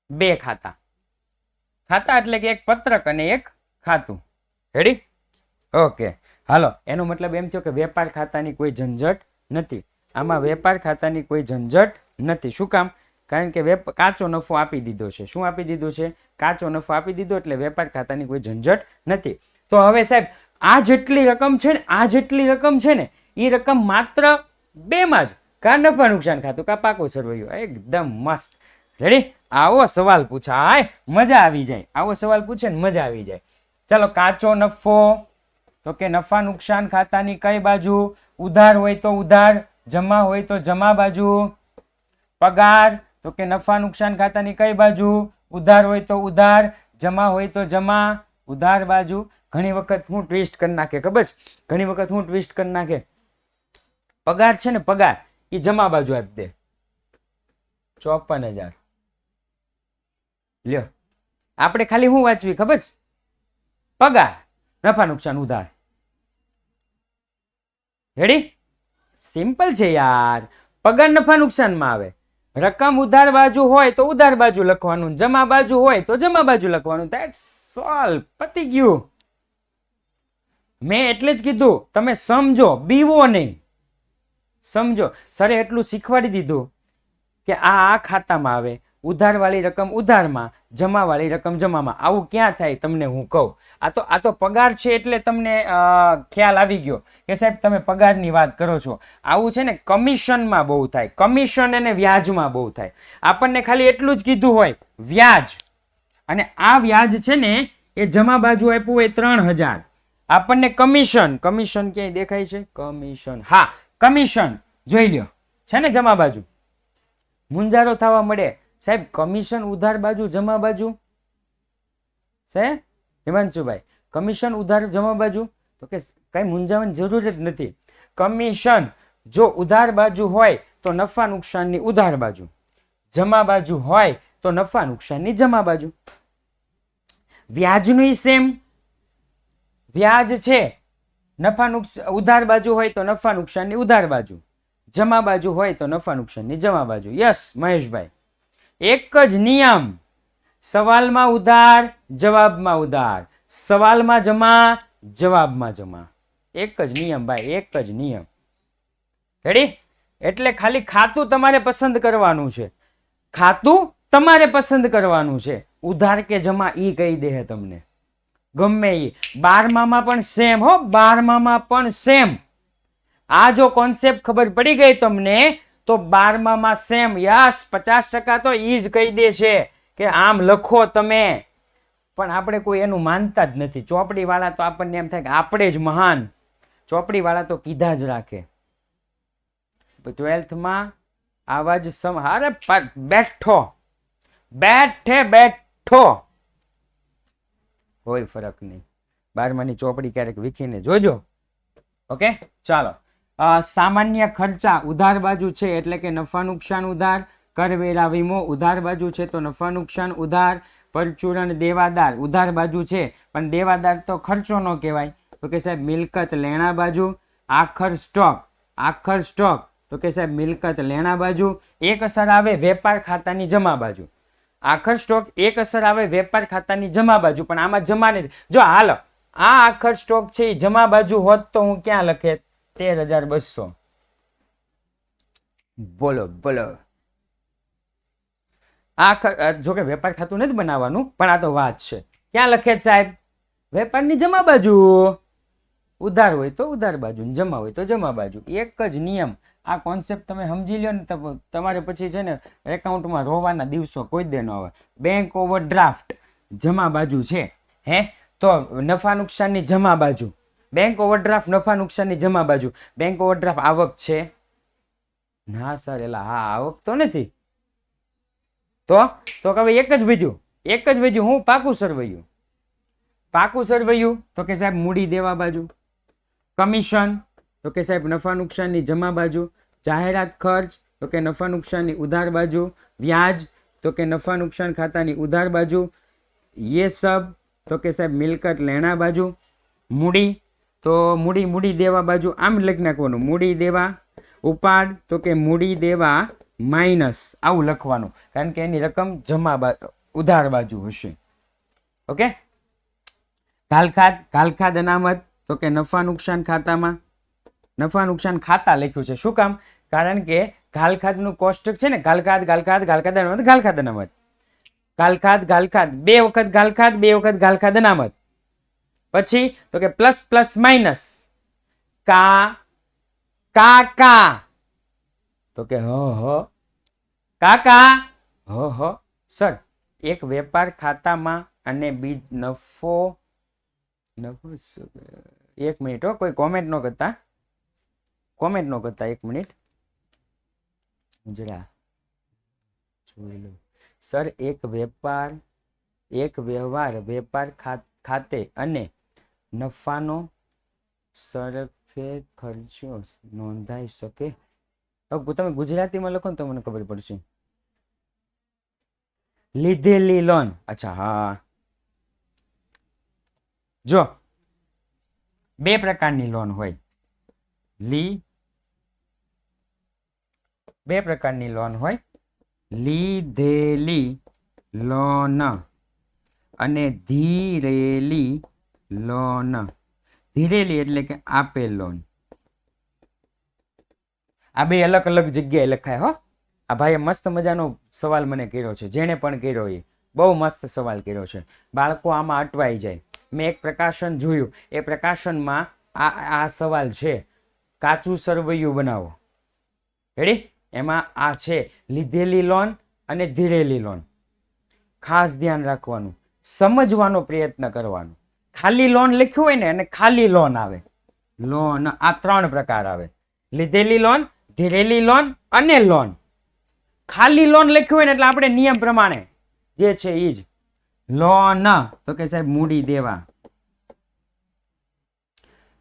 Speaker 1: 2 ખાતા. ખાતા એટલે કે એક પત્રક અને એક ખાતું. રેડી? ઓકે, હાલો. એનો મતલબ એમ થયો કે વેપાર ખાતાની કોઈ ઝંઝટ નથી. આમાં વેપાર ખાતાની કોઈ ઝંઝટ નથી. શું કામ? કારણ કે કાચો નફો આપી દીધો છે. શું આપી દીધું છે? કાચો નફો આપી દીધો, એટલે વેપાર ખાતાની કોઈ ઝંઝટ નથી. તો હવે સાહેબ આ જેટલી રકમ છે ને, આ જેટલી રકમ છે ને, એ રકમ માત્ર 2માં જ, કા નફા નુકસાન ખાતું કા પાકો સરવૈયો. એકદમ મસ્ત. રેડી? આવો સવાલ પૂછાય મજા આવી જાય. આવો સવાલ પૂછે ને મજા આવી જાય. ચાલો, કાચો નફો તો કે નફા નુકસાન ખાતાની કઈ બાજુ? ઉધાર હોય તો ઉધાર, જમા હોય તો જમા બાજુ. પગાર તો કે નફા નુકસાન ખાતાની કઈ બાજુ? ઉધાર હોય તો ઉધાર, જમા હોય તો જમા. ઉધાર બાજુ. ઘણી વખત હું ટ્વિસ્ટ કરી નાખે, ખબર છે? ઘણી વખત હું ટ્વિસ્ટ કરી નાખે. પગાર છે ને, પગાર એ જમા બાજુ આપી દે 54,000. લ્યો, આપણે ખાલી શું વાંચવી ખબર છે? પગાર, નફા નુકસાન, ઉધાર. રેડી? સિમ્પલ છે યાર. પગાર નફા નુકસાનમાં આવે. રકમ ઉધાર બાજુ હોય તો ઉધાર બાજુ લખવાનું, જમા બાજુ હોય તો જમા બાજુ લખવાનું. That's all. પતી ગયું. મેં એટલે જ કીધું તમે સમજો, બીવો નહીં. સમજો. સરે એટલું શીખવાડી દીધું કે આ ખાતામાં આવે, ઉધારવાળી રકમ ઉધારમાં, જમાવાળી રકમ જમામાં. આવું ક્યાં થાય તમને હું કહું. આ તો પગાર છે એટલે તમને ખ્યાલ આવી ગયો કે સાહેબ તમે પગારની વાત કરો છો. આવું છે ને કમિશનમાં બહુ થાય. કમિશન અને વ્યાજમાં બહુ થાય. આપણને ખાલી એટલું જ કીધું હોય વ્યાજ, અને આ વ્યાજ છે ને એ જમા બાજુ આપ્યું હોય 3,000. આપણને કમિશન, કમિશન ક્યાંય દેખાય છે? કમિશન, હા કમિશન જોઈ લ્યો છે ને જમા બાજુ. મુંજારો થવા મળે સાહેબ, કમિશન ઉધાર બાજુ જમા બાજુ છે હિમાંશુભાઈ? કમિશન ઉધાર જમા બાજુ તો કે કઈ મૂંઝાવાની જરૂર જ નથી. કમિશન જો ઉધાર બાજુ હોય તો નફા નુકસાનની ઉધાર બાજુ, જમા બાજુ હોય તો નફા નુકસાનની જમા બાજુ. વ્યાજનું સેમ. વ્યાજ છે નફા નુકસાન, ઉધાર બાજુ હોય તો નફા નુકસાનની ઉધાર બાજુ, જમા બાજુ હોય તો નફા નુકસાનની જમા બાજુ. યસ મહેશભાઈ, એક જ નિયમ. સવાલમાં ઉધાર, જવાબમાં ઉધાર, સવાલમાં જમા, જવાબમાં જમા. એક જ નિયમ ભાઈ, એક જ નિયમ. રેડી? એટલે ખાલી ખાતું તમારે પસંદ કરવાનું છે. ખાતું તમારે પસંદ કરવાનું છે. ઉધાર કે જમા ઈ કહી દે તમને ગમે ઈ. 12માં પણ સેમ હો, 12માં પણ સેમ. આ જો કોન્સેપ્ટ ખબર પડી ગઈ તમને તો 12માં સેમ. યસ, 50% તો ઈ જ કહી દે છે કે આમ લખો તમે. પણ આપણે કોઈ એનું માનતા જ નથી. ચોપડી વાળા તો આપણને એમ થાય કે આપણે જ મહાન. ચોપડી વાળા તો કીધા જ રાખે. 12થમાં આવા જ અરે બેઠો બેઠો કોઈ ફરક નહીં. 12માની ચોપડી ક્યારેક વીખીને જોજો. ઓકે, ચાલો. સામાન્ય ખર્ચા ઉધાર બાજુ છે એટલે કે નફા નુકસાન ઉધાર. કરવેરા વીમો ઉધાર બાજુ છે તો નફા નુકસાન ઉધાર. પરચુરણ દેવાદાર ઉધાર બાજુ છે પણ દેવાદાર તો ખર્ચો ન કહેવાય તો કે સાહેબ મિલકત લેણા બાજુ. આખર સ્ટોક તો કે સાહેબ મિલકત લેણા બાજુ. એક અસર આવે વેપાર ખાતાની જમા બાજુ. આખર સ્ટોક એક અસર આવે વેપાર ખાતાની જમા બાજુ, પણ આમાં જમા નથી. જો હાલો આ આખર સ્ટોક છે એ જમા બાજુ હોત તો હું ક્યાં લખે? 13,200. બોલો બોલો. જો કે વેપાર ખાતું નથી બનાવવાનું, પણ આ તો વાત છે. ક્યાં લખે સાહેબ? વેપારની જમા બાજુ. ઉધાર હોય તો ઉધાર બાજુ, જમા હોય તો જમા બાજુ. એક જ નિયમ. આ કોન્સેપ્ટ તમે સમજી લો ને તો તમારે પછી છે ને એકાઉન્ટમાં રોવાના દિવસો કોઈ દે ન આવે. બેંક ઓવરડ્રાફ્ટ જમા બાજુ છે, હે તો નફા નુકસાનની જમા બાજુ. બેંક ઓવરડ્રાફ્ટ નફા નુકસાનની જમા બાજુ. બેંક ઓવરડ્રાફ્ટ આવક છે? ના સર, એલા હા આવક તો નથી. તો હવે એક જ વધ્યું હું પાકું સરવૈયું. પાકું સરવૈયું તો કે સાહેબ મૂડી દેવા બાજુ. કમિશન તો કે સાહેબ નફા નુકસાનની જમા બાજુ. જાહેરાત ખર્ચ તો કે નફા નુકસાનની ઉધાર બાજુ. વ્યાજ તો કે નફા નુકસાન ખાતાની ઉધાર બાજુ. ये सब તો કે સાહેબ મિલકત લેણા બાજુ. મૂડી તો મૂડી દેવા બાજુ. આમ લખી નાખવાનું, મૂડી દેવા. ઉપાડ તો કે મૂડી દેવા માઇનસ, આવું લખવાનું, કારણ કે એની રકમ જમા ઉધાર બાજુ હશે. ઓકે. ઘાલખાદ અનામત તો કે નફા નુકસાન ખાતામાં. નફા નુકસાન ખાતા લખ્યું છે, શું કામ? કારણ કે ઘાલખાદનું કોષ્ટક છે ને, ઘાલખાદ અનામત. ઘાલખાદ 2 વખત ઘાલખાદ 2 વખત ઘાલખાદ અનામત. પછી તો કે પ્લસ પ્લસ માઇનસ. કાકા તો કે કાકા સર, એક વેપાર ખાતામાં અને નફો 1 મિનિટ હો, કોઈ કોમેન્ટ ન કરતા 1 મિનિટ જરા જોઈ લો. સર, એક વ્યવહાર વેપાર ખાતે અને નફાનો સરખે ખર્ચો નોંધાઈ શકે. હવે તમે ગુજરાતીમાં લખો ને તો મને ખબર પડશે. લીધેલી લોન. અચ્છા, હા, જો 2 પ્રકારની લોન હોય. 2 પ્રકારની લોન હોય. લીધેલી લોન અને ધીરેલી લોન. ધીરેલી એટલે કે આપેલ લોન. આ 2 અલગ અલગ જગ્યાએ લખાય હો. આ ભાઈએ મસ્ત મજાનો સવાલ મને કર્યો છે, જેને પણ કર્યો એ બહુ મસ્ત સવાલ કર્યો છે. બાળકો આમાં અટવાઈ જાય. મેં એક પ્રકાશન જોયું, એ પ્રકાશનમાં આ સવાલ છે. કાચું સરવૈયું બનાવો. રેડી? એમાં આ છે લીધેલી લોન અને ધીરેલી લોન. ખાસ ધ્યાન રાખવાનું, સમજવાનો પ્રયત્ન કરવાનો. ખાલી લોન લખ્યું હોય ને અને ખાલી લોન આવે. લોન આ 3 પ્રકાર આવે. લીધેલી લોન, ધીરેલી લોન અને લોન. ખાલી લોન લખ્યું હોય ને એટલે આપણે નિયમ પ્રમાણે જે છે એ જ લોન તો કે સાહેબ મૂડી દેવા.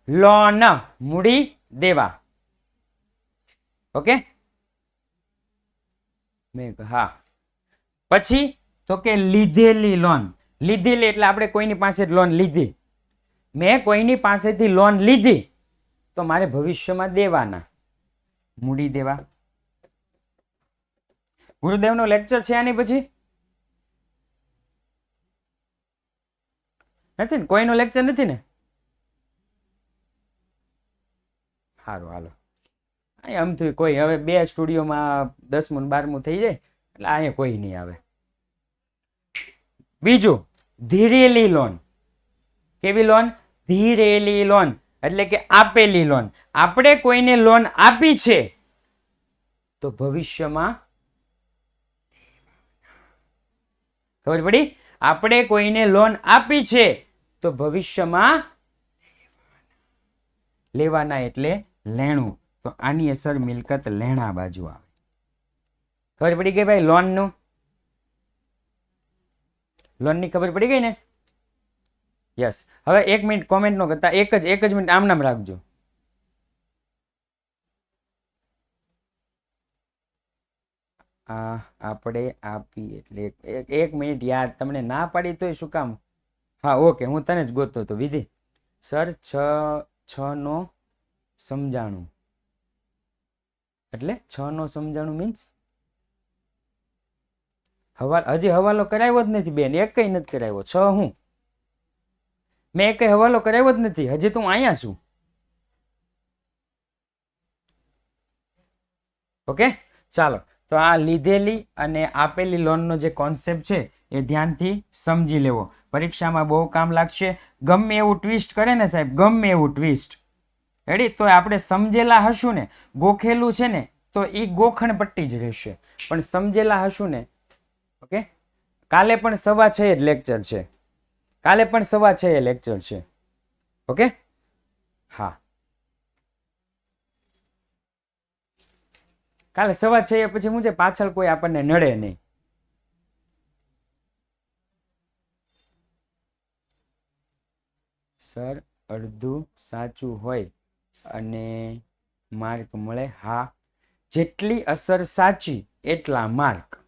Speaker 1: લોન મૂડી દેવા. ઓકે. હા, પછી તો કે લીધેલી લોન. લીધેલી એટલે આપણે કોઈની પાસે લોન લીધી. મેં કોઈની પાસેથી લોન લીધી તો મારે ભવિષ્યમાં દેવાના. મૂડી દેવા. ગુરુદેવનો લેક્ચર છે આની પછી? નથી ને? કોઈનો લેક્ચર નથી ને? સારું, હાલો. આમ તો કોઈ હવે 2 સ્ટુડિયોમાં 10મું 12મું થઈ જાય એટલે અહીંયા કોઈ નહીં આવે. બીજું, ધીરેલી લોન. કેવી લોન? ધીરેલી લોન એટલે કે આપેલી લોન. આપણે કોઈને લોન આપી છે તો ભવિષ્યમાં, ખબર પડી? આપણે કોઈને લોન આપી છે તો ભવિષ્યમાં લેવાના એટલે લેણું. તો આની અસર મિલકત લેણા બાજુ આવે. ખબર પડી ગઈ ભાઈ? લોનની ખબર પડી ગઈ ને? યસ. હવે 1 મિનિટ કોમેન્ટ નો કરતા, એક જ મિનિટ આમ નામ રાખજો. આપણે આપી એટલે 1 મિનિટ યાદ. તમને ના પાડી તોય શું કામ? હા, ઓકે, હું તને જ ગોતતો હતો. વિધિ સર, 6 નો સમજાણું એટલે 6 નો સમજાણું મીન્સ હજી હવાલો કરાવ્યો જ નથી બેન. એકય નથી કરાવ્યો. 6 હું મેં એકય હવાલો કરાવ્યો જ નથી. હજી તો હું અહીંયા છું. ઓકે, ચાલો. તો આ લીધેલી અને આપેલી લોનનો જે કોન્સેપ્ટ છે એ ધ્યાનથી સમજી લેવો. પરીક્ષામાં બહુ કામ લાગશે. ગમે એવું ટ્વિસ્ટ કરે ને સાહેબ, ગમે એવું ટ્વિસ્ટ, રેડી? તો આપણે સમજેલા હશું ને, ગોખેલું છે ને તો એ ગોખણ પટ્ટી જ રહેશે, પણ સમજેલા હશું ને. ઓકે, કાલે પણ 6:15 જ લેક્ચર છે, કાલે પણ 6:15 લેક્ચર છે. ઓકે, હા, કાલે 6:15 પછી હું છે પાછળ કોઈ આપણને નડે નહીં. સર અડધું સાચું હોય અને માર્ક મળે? હા, જેટલી અસર સાચી એટલા માર્ક,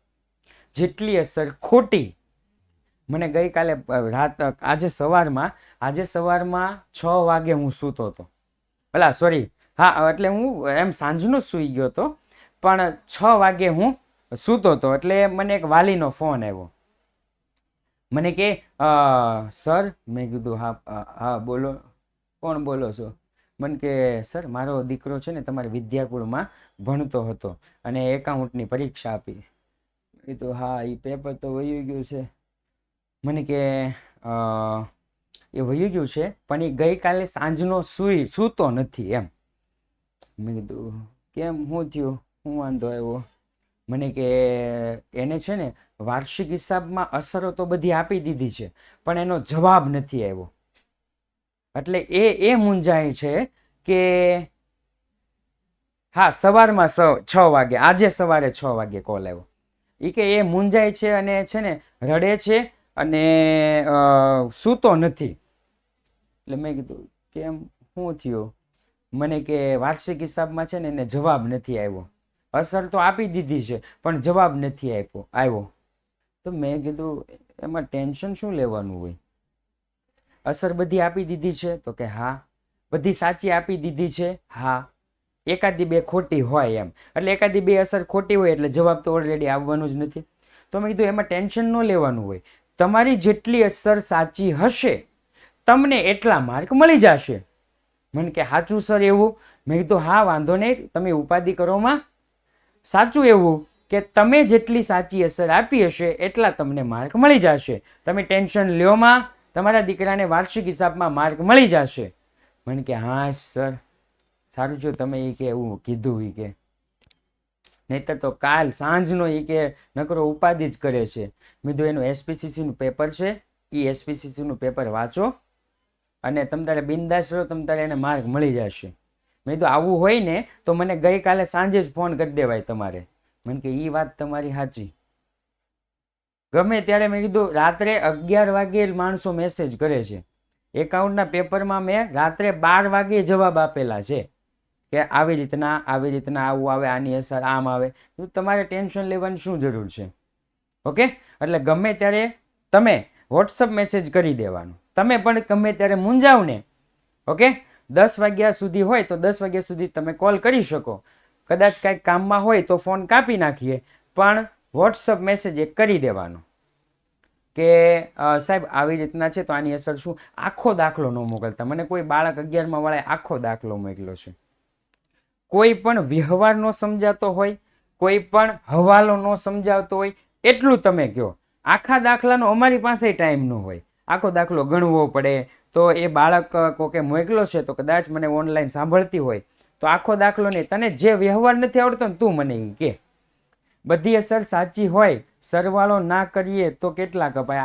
Speaker 1: જેટલી અસર ખોટી. મને ગઈકાલે આજે સવારમાં 6 વાગે હું સૂતો હતો. ભલા સોરી, હા, એટલે હું એમ સાંજનો જ સૂઈ ગયો હતો, પણ 6 વાગે હું સૂતો હતો. એટલે મને એક વાલીનો ફોન આવ્યો. મને કે સર, મેં કીધું હા બોલો, કોણ બોલો છો? મને કે સર, મારો દીકરો છે ને તમારા વિદ્યાકુળમાં ભણતો હતો અને એકાઉન્ટની પરીક્ષા આપી. કીધું હા, એ પેપર તો વયું ગયું છે. મને કે એ વયું ગયું છે, પણ એ ગઈકાલે સાંજનો સૂતો નથી એમ. મેં કીધું કેમ, શું થયું, શું વાંધો આવ્યો? મને કે એને છે ને વાર્ષિક હિસાબમાં અસરો તો બધી આપી દીધી છે, પણ એનો જવાબ નથી આવ્યો. એટલે એ મૂંઝાય છે કે હા, સવારમાં 6 વાગે, આજે સવારે 6 વાગે કોલ આવ્યો. એ કે એ મૂંઝાય છે અને છે ને રડે છે અને સૂતો નથી. એટલે મેં કીધું કેમ, શું થયું? મને કે વાર્ષિક હિસાબમાં છે ને એને જવાબ નથી આવ્યો. અસર તો આપી દીધી છે પણ જવાબ નથી આવ્યો. તો મેં કીધું એમાં ટેન્શન શું લેવાનું હોય? અસર બધી આપી દીધી છે? તો કે હા. બધી સાચી આપી દીધી છે? હા. એકાદી બે ખોટી હોય એમ, એટલે એકાદી બે અસર ખોટી હોય એટલે જવાબ તો ઓલરેડી આવવાનું જ નથી. તો મેં કીધું એમાં ટેન્શન ન લેવાનું હોય. તમારી જેટલી અસર સાચી હશે તમને એટલા માર્ક મળી જશે. મને કે સાચું સર એવું? મેં કીધું હા, વાંધો નહીં, તમે ઉપાધિ કરોમાં. સાચું એવું કે તમે જેટલી સાચી અસર આપી હશે એટલા તમને માર્ક મળી જશે. તમે ટેન્શન લ્યોમાં, તમારા દીકરાને વાર્ષિક હિસાબમાં માર્ક મળી જશે. મને કે હા સર, સારું છે તમે એ કે એવું કીધું. એ કે નહીતર તો કાલ સાંજનો એ કે નકરો ઉપાધિ જ કરે છે. મેં કીધું એનું એસપીસીસીનું પેપર છે, એ એસપીસીસીનું પેપર વાંચો અને તમ તારે બિંદાસ રહો, તમ તારે એને માર્ક મળી જશે. મેં કીધું આવું હોય ને તો મને ગઈકાલે સાંજે જ ફોન કરી દેવાય તમારે. મને કે એ વાત તમારી સાચી. ગમે ત્યારે મેં કીધું રાત્રે 11 વાગે માણસો મેસેજ કરે છે. એકાઉન્ટના પેપરમાં મેં રાત્રે 12 વાગે જવાબ આપેલા છે કે આવી રીતના આવું આવે, આની અસર આમ આવે. તમારે ટેન્શન લેવાની શું જરૂર છે? ઓકે, એટલે ગમે ત્યારે તમે વોટ્સઅપ મેસેજ કરી દેવાનું. તમે પણ ગમે ત્યારે મૂંઝાવ ને, ઓકે, 10 વાગ્યા સુધી હોય તો 10 વાગ્યા સુધી તમે કોલ કરી શકો. કદાચ કાંઈક કામમાં હોય તો ફોન કાપી નાખીએ, પણ વોટ્સઅપ મેસેજ એક કરી દેવાનો કે સાહેબ આવી રીતના છે તો આની અસર શું. આખો દાખલો ન મોકલતા. મને કોઈ બાળક 11મા વાળાએ આખો દાખલો મોકલ્યો છે. કોઈ પણ વ્યવહાર ન સમજાતો હોય, કોઈ પણ હવાલો ન સમજાવતો હોય, એટલું તમે કહો. આખા દાખલાનો અમારી પાસે ટાઈમ ન હોય. આખો દાખલો ગણવો પડે. તો એ બાળક કોકે મોકલો છે તો કદાચ મને ઓનલાઈન સાંભળતી હોય તો આખો દાખલો નહીં, તને જે વ્યવહાર નથી આવડતો ને તું મને એ કે. બધી અસર સાચી હોય, સરવાળો ના કરીએ તો કેટલા કપાય?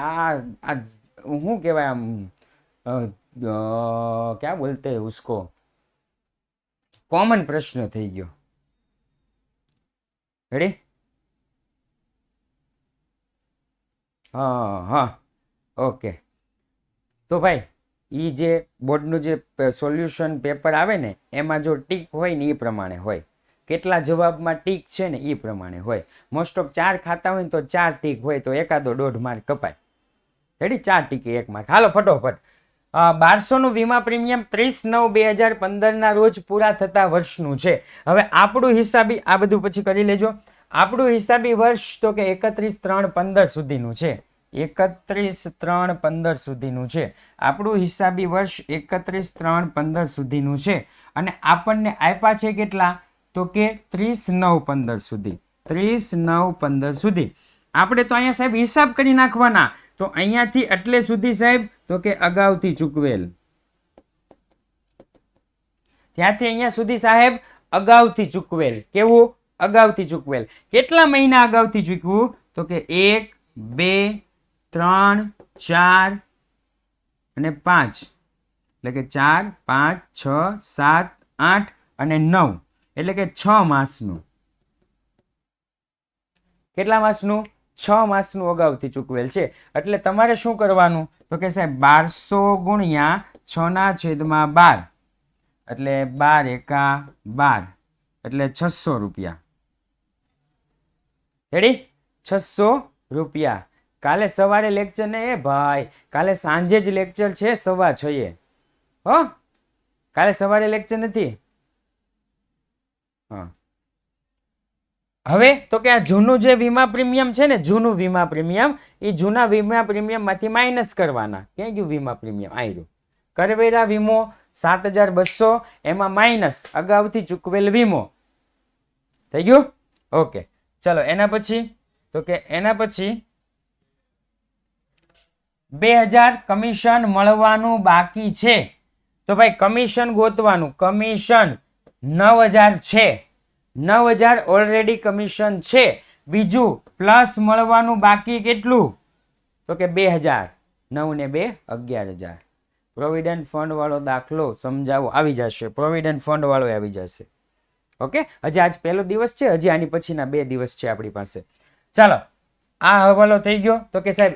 Speaker 1: આ શું કહેવાય આમ, ક્યાં બોલતે ઉસકો, કોમન પ્રશ્ન થઈ ગયો. રેડી? હા, ઓકે. તો ભાઈ એ જે બોર્ડનું જે સોલ્યુશન પેપર આવે ને એમાં જો ટીક હોય ને એ પ્રમાણે હોય, કેટલા જવાબમાં ટીક છે ને એ પ્રમાણે હોય. મોસ્ટ ઓફ 4 ખાતા હોય ને તો 4 ટીક હોય તો એકાદો 1.5 માર્ક કપાય. રેડી? 4 TK 1 mark. હાલો ફટોફટ. 1200નું વીમા પ્રીમિયમ 30/9/2015 રોજ પૂરા થતા વર્ષનું છે. હવે આપણું હિસાબી, આ બધું પછી કરી લેજો. આપણું હિસાબી વર્ષ તો કે 31/3/15 સુધીનું છે. 31/3/15 સુધીનું છે આપણું હિસાબી વર્ષ. 31/3/15 સુધીનું છે અને આપણને આપ્યા છે કેટલા? તો કે 30/9/15 સુધી. 30/9/15 સુધી. આપણે તો અહીંયા સાહેબ હિસાબ કરી નાખવાના. તો અહીંયાથી એટલે સુધી સાહેબ તો કે અગાઉથી ચૂકવેલ. ત્યાંથી અહીંયા સુધી સાહેબ અગાઉથી ચૂકવેલ. કેવું? અગાઉથી ચૂકવેલ. કેટલા મહિના અગાઉથી ચૂકવું? તો કે 1 2 3 4 અને 5, એટલે કે 4 5 6 7 8 અને 9, એટલે કે 6 માસનું. કેટલા માસનું? 6 માસનું અગાઉથી ચૂકવેલ છે. એટલે તમારે શું કરવાનું? તો કે સાહેબ 1200 ગુણ્યા 6/12, એટલે 12 એકા 12, એટલે 600 રૂપિયા. રેડી? 600 રૂપિયા. કાલે સવારે લેક્ચર ને ભાઈ, કાલે સાંજે જ લેક્ચર છે 6:30. હો, કાલે સવારે લેક્ચર નથી. હા, હવે તો કે આ જૂનું જે વીમા પ્રીમિયમ છે ને, જૂનું વીમા પ્રીમિયમ, એ જૂના વીમા પ્રીમિયમ માંથી માઇનસ કરવાના. ક્યાં ગયું વીમા પ્રીમિયમ? આવ્યું. કરવેરા વીમો 7200, એમાં માઇનસ અગાઉથી ચૂકવેલ વીમો. થઈ ગયું? ઓકે, ચલો એના પછી તો કે એના પછી 2000 કમિશન મળવાનું બાકી છે. તો ભાઈ કમિશન ગોતવાનું. કમિશન 9000 છે. 9000 ઓલરેડી કમિશન છે. બીજું પ્લસ મળવાનું બાકી કેટલું? તો કે 2000. 9 ને 2 11,000. પ્રોવિડન્ટ ફંડ વાળો દાખલો સમજાવો આવી જશે. પ્રોવિડન્ટ ફંડ વાળો આવી જશે. ઓકે, હજી આજ પહેલો દિવસ છે, હજી આની પછીના 2 દિવસ છે આપણી પાસે. ચાલો, આ હવાલો થઈ ગયો. તો કે સાહેબ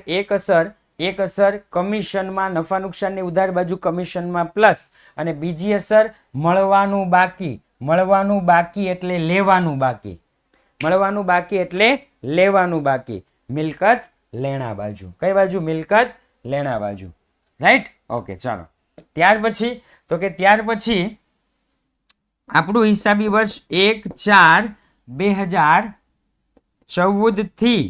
Speaker 1: એક અસર કમિશનમાં, નફા નુકસાનની ઉધાર બાજુ કમિશનમાં પ્લસ, અને બીજી અસર મળવાનું બાકી. મળવાનું બાકી એટલે લેવાનું બાકી. મળવાનું બાકી એટલે લેવાનું બાકી. મિલકત લેણા બાજુ. કઈ બાજુ? મિલકત લેણા બાજુ. રાઈટ? ઓકે, ચાલો. ત્યાર પછી તો કે ત્યાર પછી આપણું હિસાબી વર્ષ 1/4/2014 થી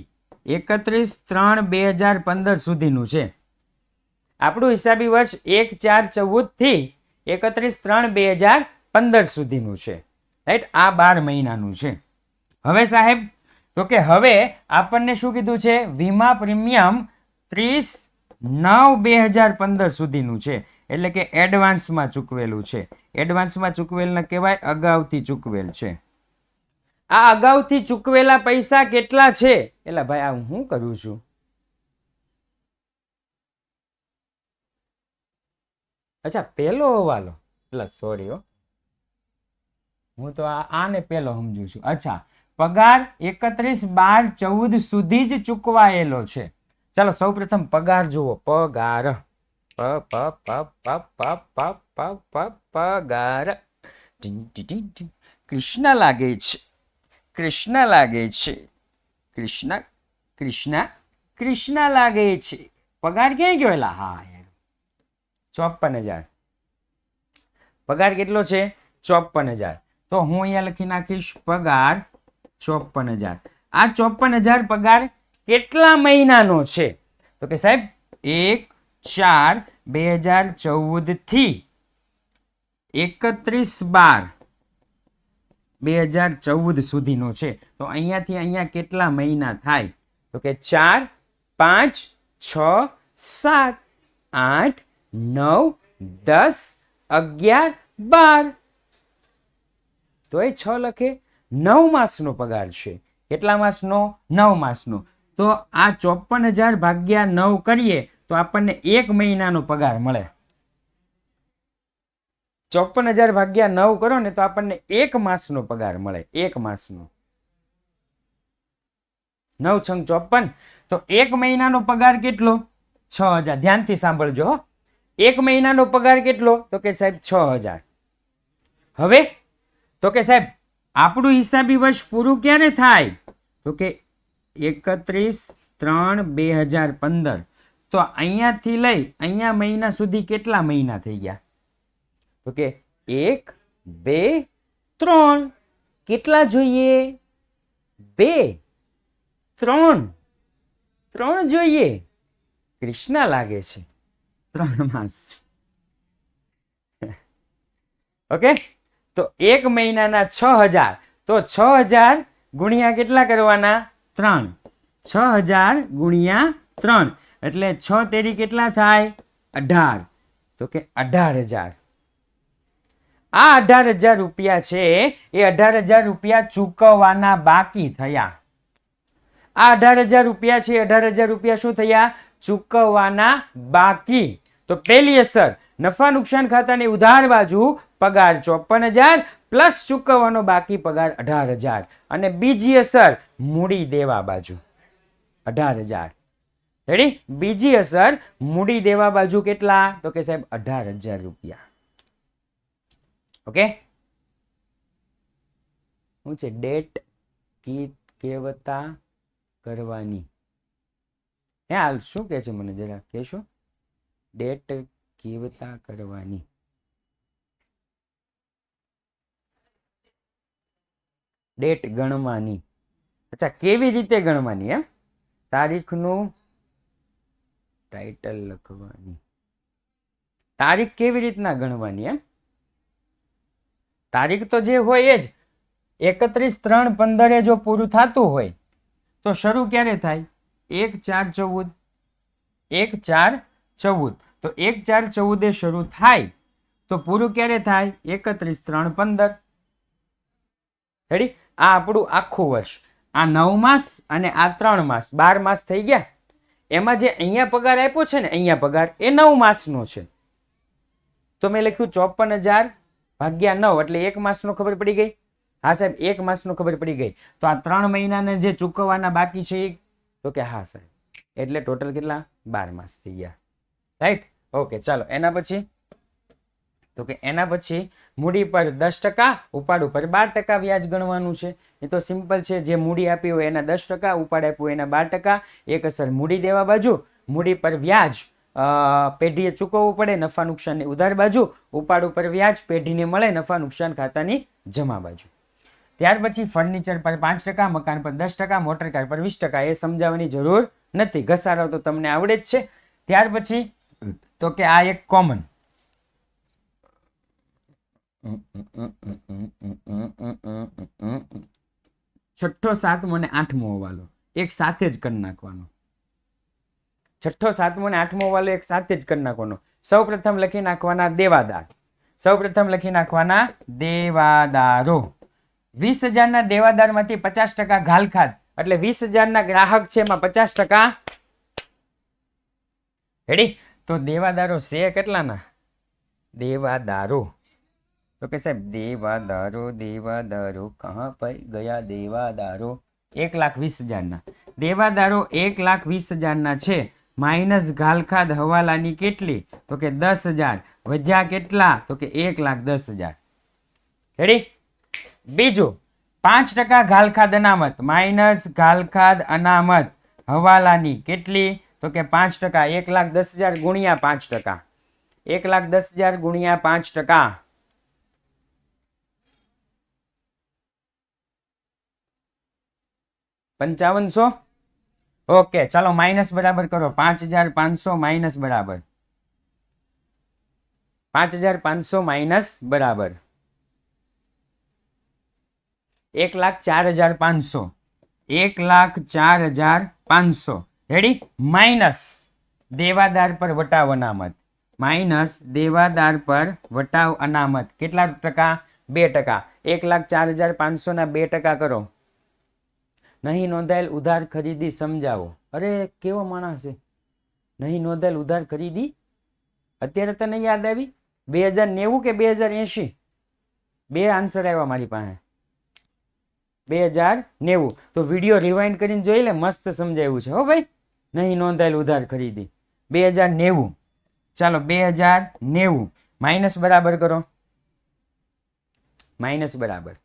Speaker 1: 31/3/2015 સુધીનું છે. આપણું હિસાબી વર્ષ 1/4/14 થી 31/3/2015 સુધીનું છે. રાઈટ? આ 12 મહિનાનું છે. હવે સાહેબ તો કે હવે આપણને શું કીધું છે? વીમા પ્રીમિયમ 30/9/2015 સુધીનું છે. એટલે કે એડવાન્સમાં ચૂકવેલું છે. એડવાન્સમાં ચૂકવેલને કહેવાય અગાઉથી ચૂકવેલ છે. આ અગાઉથી ચૂકવેલા પૈસા કેટલા છે? એટલે ભાઈ આ હું કરું છું? અચ્છા, પહેલો હવાલો. એટલે સોરી હો, હું તો આને પહેલો સમજુ છું. અચ્છા, પગાર 31/12/14 સુધી જ ચૂકવાયેલો છે. ચાલો સૌપ્રથમ પગાર જુઓ. પગાર પગાર. કૃષ્ણ લાગે છે. કૃષ્ણ લાગે છે. કૃષ્ણ કૃષ્ણ કૃષ્ણ લાગે છે. પગાર ક્યાં ગયો? એલા હા યાર, 54,000. પગાર કેટલો છે? 54,000. તો હું અહીંયા લખી નાખીશ પગાર 54,000. આ 54,000 પગાર કેટલા મહિનાનો છે? તો કે સાહેબ 1/4/2014 થી 31/12/2014 સુધીનો છે. તો અહીંયાથી અહીંયા કેટલા મહિના થાય? તો કે 4 5 6 7 8 9 10 11 12. તો એ 6 લખે. 9 માસનો પગાર છે. કેટલા માસનો? 9 માસનો. તો આ 54,000 ભાગ્યા 9 કરીએ તો આપણને 1 મહિનાનો પગાર મળે. 54,000 ભાગ્યા 9 કરો ને તો આપણને 1 માસનો પગાર મળે. 1 માસનો. 9 × 54. તો 1 મહિનાનો પગાર કેટલો? 6,000. ધ્યાનથી સાંભળજો હો. 1 મહિનાનો પગાર કેટલો? તો કે સાહેબ 6,000. હવે તો કે સાહેબ આપણું હિસાબી વર્ષ પૂરું ક્યારે થાય? તો કે 31/3/2015. તો અહીંયાથી લઈ અહીંયા મહિના સુધી કેટલા મહિના થઈ ગયા? તો કે 1 2 3. કેટલા જોઈએ? 2 3 3 જોઈએ. કૃષ્ણ લાગે છે. 3 માસ. ઓકે, તો 1 મહિનાના 6,000. તો 6,000 ગુણ્યા કેટલા કરવાના? 3. 6,000 ગુણ્યા 3 એટલે 6 તેરી કેટલા થાય? 18. તો કે 18,000. આ 18,000 રૂપિયા છે એ 18,000 રૂપિયા ચૂકવવાના બાકી થયા. આ 18,000 રૂપિયા છે 18,000 રૂપિયા શું થયા? ચૂકવવાના બાકી. તો પહેલી અસર નફા નુકસાન ખાતાની ઉધાર બાજુ પગાર 54,000 પ્લસ ચૂકવવાનો બાકી પગાર 18,000 અને બીજી અસર મૂડી દેવા બાજુ 18,000. રેડી? બીજી અસર મૂડી દેવા બાજુ કેટલા? તો કે સાહેબ 18,000 રૂપિયા. ઓકે, શું છે? ડેટ કેવતા કરવાની. હે હાલ શું કે છે મને જરા કહેશો? ડેટ કેવતા કરવાની. ડેટ ગણવાની. અચ્છા, કેવી રીતે ગણવાની? એમ તારીખનું ટાઇટલ લખવાની. તારીખ કેવી રીતના ગણવાની? એમ તારીખ તો જે હોય એ જ 31/3/15 જો પૂરું થતું હોય તો શરૂ ક્યારે થાય? 1/4/14. 1/4/14. તો 1/4/14 શરૂ થાય તો પૂરું ક્યારે થાય? 31/3/15. રેડી? આ આપણું આખું વર્ષ. આ 9 માસ અને આ 3 માસ 12 માસ થઈ ગયા. એમાં જે અહીંયા પગાર આપ્યો છે ને, અહીંયા પગાર એ 9 માસનો છે. તો મેં લખ્યું 54,000 ભાગ્યા 9 એટલે 1 માસનો ખબર પડી ગઈ. હા સાહેબ, 1 માસનો ખબર પડી ગઈ. તો આ 3 મહિનાને જે ચૂકવવાના બાકી છે એ? તો કે હા સાહેબ. એટલે ટોટલ કેટલા? 12 માસ થઈ ગયા. રાઈટ? ઓકે, ચાલો એના પછી તો કે એના પછી મૂડી પર 10%, ઉપાડ ઉપર 12% વ્યાજ ગણવાનું છે. એ તો સિમ્પલ છે. જે મૂડી આપી હોય એના 10%, ઉપાડ આપ્યું હોય એના 12%. એક અસર મૂડી દેવા બાજુ, મૂડી પર વ્યાજ પેઢીએ ચૂકવવું પડે નફા નુકસાનની ઉધાર બાજુ, ઉપાડ ઉપર વ્યાજ પેઢીને મળે નફા નુકસાન ખાતાની જમા બાજુ. ત્યાર પછી ફર્નિચર પર 5%, મકાન પર 10%, મોટરકાર પર 20%. એ સમજાવવાની જરૂર નથી, ઘસારો તો તમને આવડે જ છે. ત્યાર પછી તો કે આ એક કોમન 6ઠ્ઠો 7મો અને 8મો હવાલો એક સાથે જ કરી નાખવાનો. 6ઠ્ઠો 7મો અને 8મો હવાલો એક સાથે જ કરી નાખવાનો. સૌ પ્રથમ લખી નાખવાના દેવાદાર. સૌ પ્રથમ લખી નાખવાના દેવાદારો. 20,000ના દેવાદારમાંથી 50% ઘાલખાત એટલે 20,000ના ગ્રાહક છે એમાં 50%. રેડી? તો દેવાદારો છે કેટલાના? દેવાદારો તો કે સાહેબ દેવાદારો દેવાદારો કહા પઈ ગયા દેવાદારો 1,20,000ના. દેવાદારો 1,20,000ના છે માઇનસ ઘાલખાદ હવાલાની કેટલી? તો કે 10,000. વધ્યા કેટલા? તો કે 1,10,000. રેડી? બીજું 5% ઘાલખાદ અનામત માઇનસ ઘાલખાદ અનામત હવાલાની કેટલી? તો કે 5%. 1,10,000 ગુણ્યા 5%. 1,10,000 ગુણ્યા 5%. 5500. ઓકે, ચાલો માઇનસ બરાબર કરો. 5,500 માઇનસ બરાબર 5,500 માઇનસ બરાબર 1,04,500. 1,04,500. રેડી? માઇનસ દેવાદાર પર વટાવ અનામત. માઇનસ દેવાદાર પર વટાવ અનામત કેટલા ટકા? 2%. 1,04,500 ના 2% કરો. નહીં નોંધાયેલ ઉધાર ખરીદી સમજાવો. અરે કેવો માણસ છે! નહીં નોંધાયેલ ઉધાર ખરીદી અત્યારે તને યાદ આવી? 2090 કે 2080? બે આન્સર આવ્યા મારી પાસે. 2090. તો વિડીયો રિવાઇન્ડ કરીને જોઈ લે, મસ્ત સમજાવ્યું છે હો ભાઈ. નહીં નોંધાયેલ ઉધાર ખરીદી 2090. ચાલો 2090 માઇનસ બરાબર કરો. માઇનસ બરાબર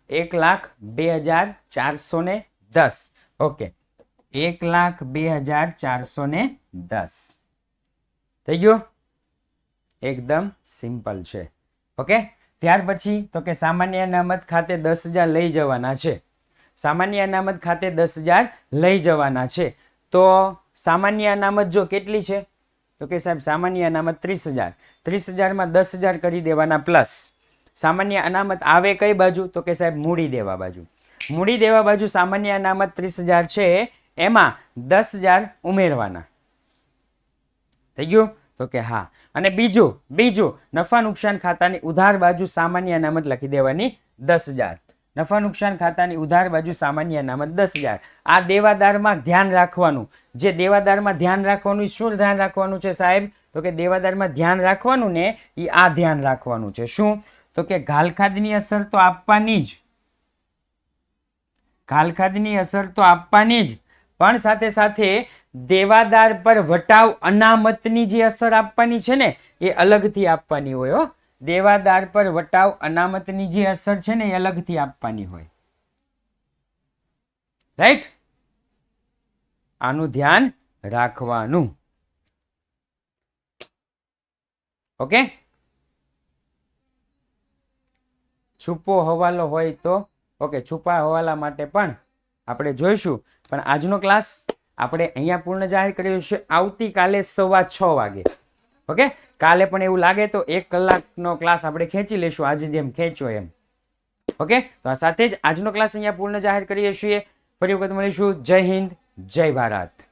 Speaker 1: 1,02,410. ઓકે, 1,02,410 થઈ ગયું. એકદમ સિમ્પલ છે. ઓકે, ત્યાર પછી તો કે સામાન્ય અનામત ખાતે 10,000 લઈ જવાના છે. સામાન્ય અનામત ખાતે 10,000 લઈ જવાના છે. તો સામાન્ય અનામત જો કેટલી છે? તો કે સાહેબ સામાન્ય અનામત 30,000. 30,000માં 10,000 કરી દેવાના પ્લસ. સામાન્ય અનામત આવે કઈ બાજુ? તો કે સાહેબ મૂડી દેવા બાજુ. મૂડી દેવા બાજુ સામાન્ય અનામત 30,000 છે, એમાં 10,000 ઉમેરવાના. થઈ ગયું? તો કે હા. અને બીજું નફા નુકસાન ખાતાની ઉધાર બાજુ સામાન્ય અનામત લખી દેવાની 10,000. નફા નુકસાન ખાતાની ઉધાર બાજુ સામાન્ય અનામત 10,000. આ દેવાદારમાં ધ્યાન રાખવાનું. જે દેવાદારમાં ધ્યાન રાખવાનું, શું ધ્યાન રાખવાનું છે સાહેબ? તો કે દેવાદારમાં ધ્યાન રાખવાનું ને એ આ ધ્યાન રાખવાનું છે. શું? તો કે ઘાલખાદની અસર તો આપવાની જ, ઘાલખાદની અસર તો આપવાની જ, પણ સાથે સાથે દેવાદાર પર વટાવ અનામતની જે અસર આપવાની છે ને એ અલગથી આપવાની હોય. હો, દેવાદાર પર વટાવ અનામતની જે અસર છે ને એ અલગથી આપવાની હોય. રાઈટ? આનું ધ્યાન રાખવાનું. ઓકે, છુપો હવાલો હોય તો ઓકે, છુપા હવાલા માટે પણ આપણે જોઈશું. પણ આજનો ક્લાસ આપણે અહીંયા પૂર્ણ જાહેર કર્યો છે. આવતીકાલે 6:15 વાગે. ઓકે, કાલે પણ એવું લાગે તો 1 કલાકનો ક્લાસ આપણે ખેંચી લેશું, આજે જેમ ખેંચ્યો એમ. ઓકે, તો આ સાથે જ આજનો ક્લાસ અહીંયા પૂર્ણ જાહેર કરીએ છીએ. ફરી વખત મળીશું. જય હિન્દ, જય ભારત.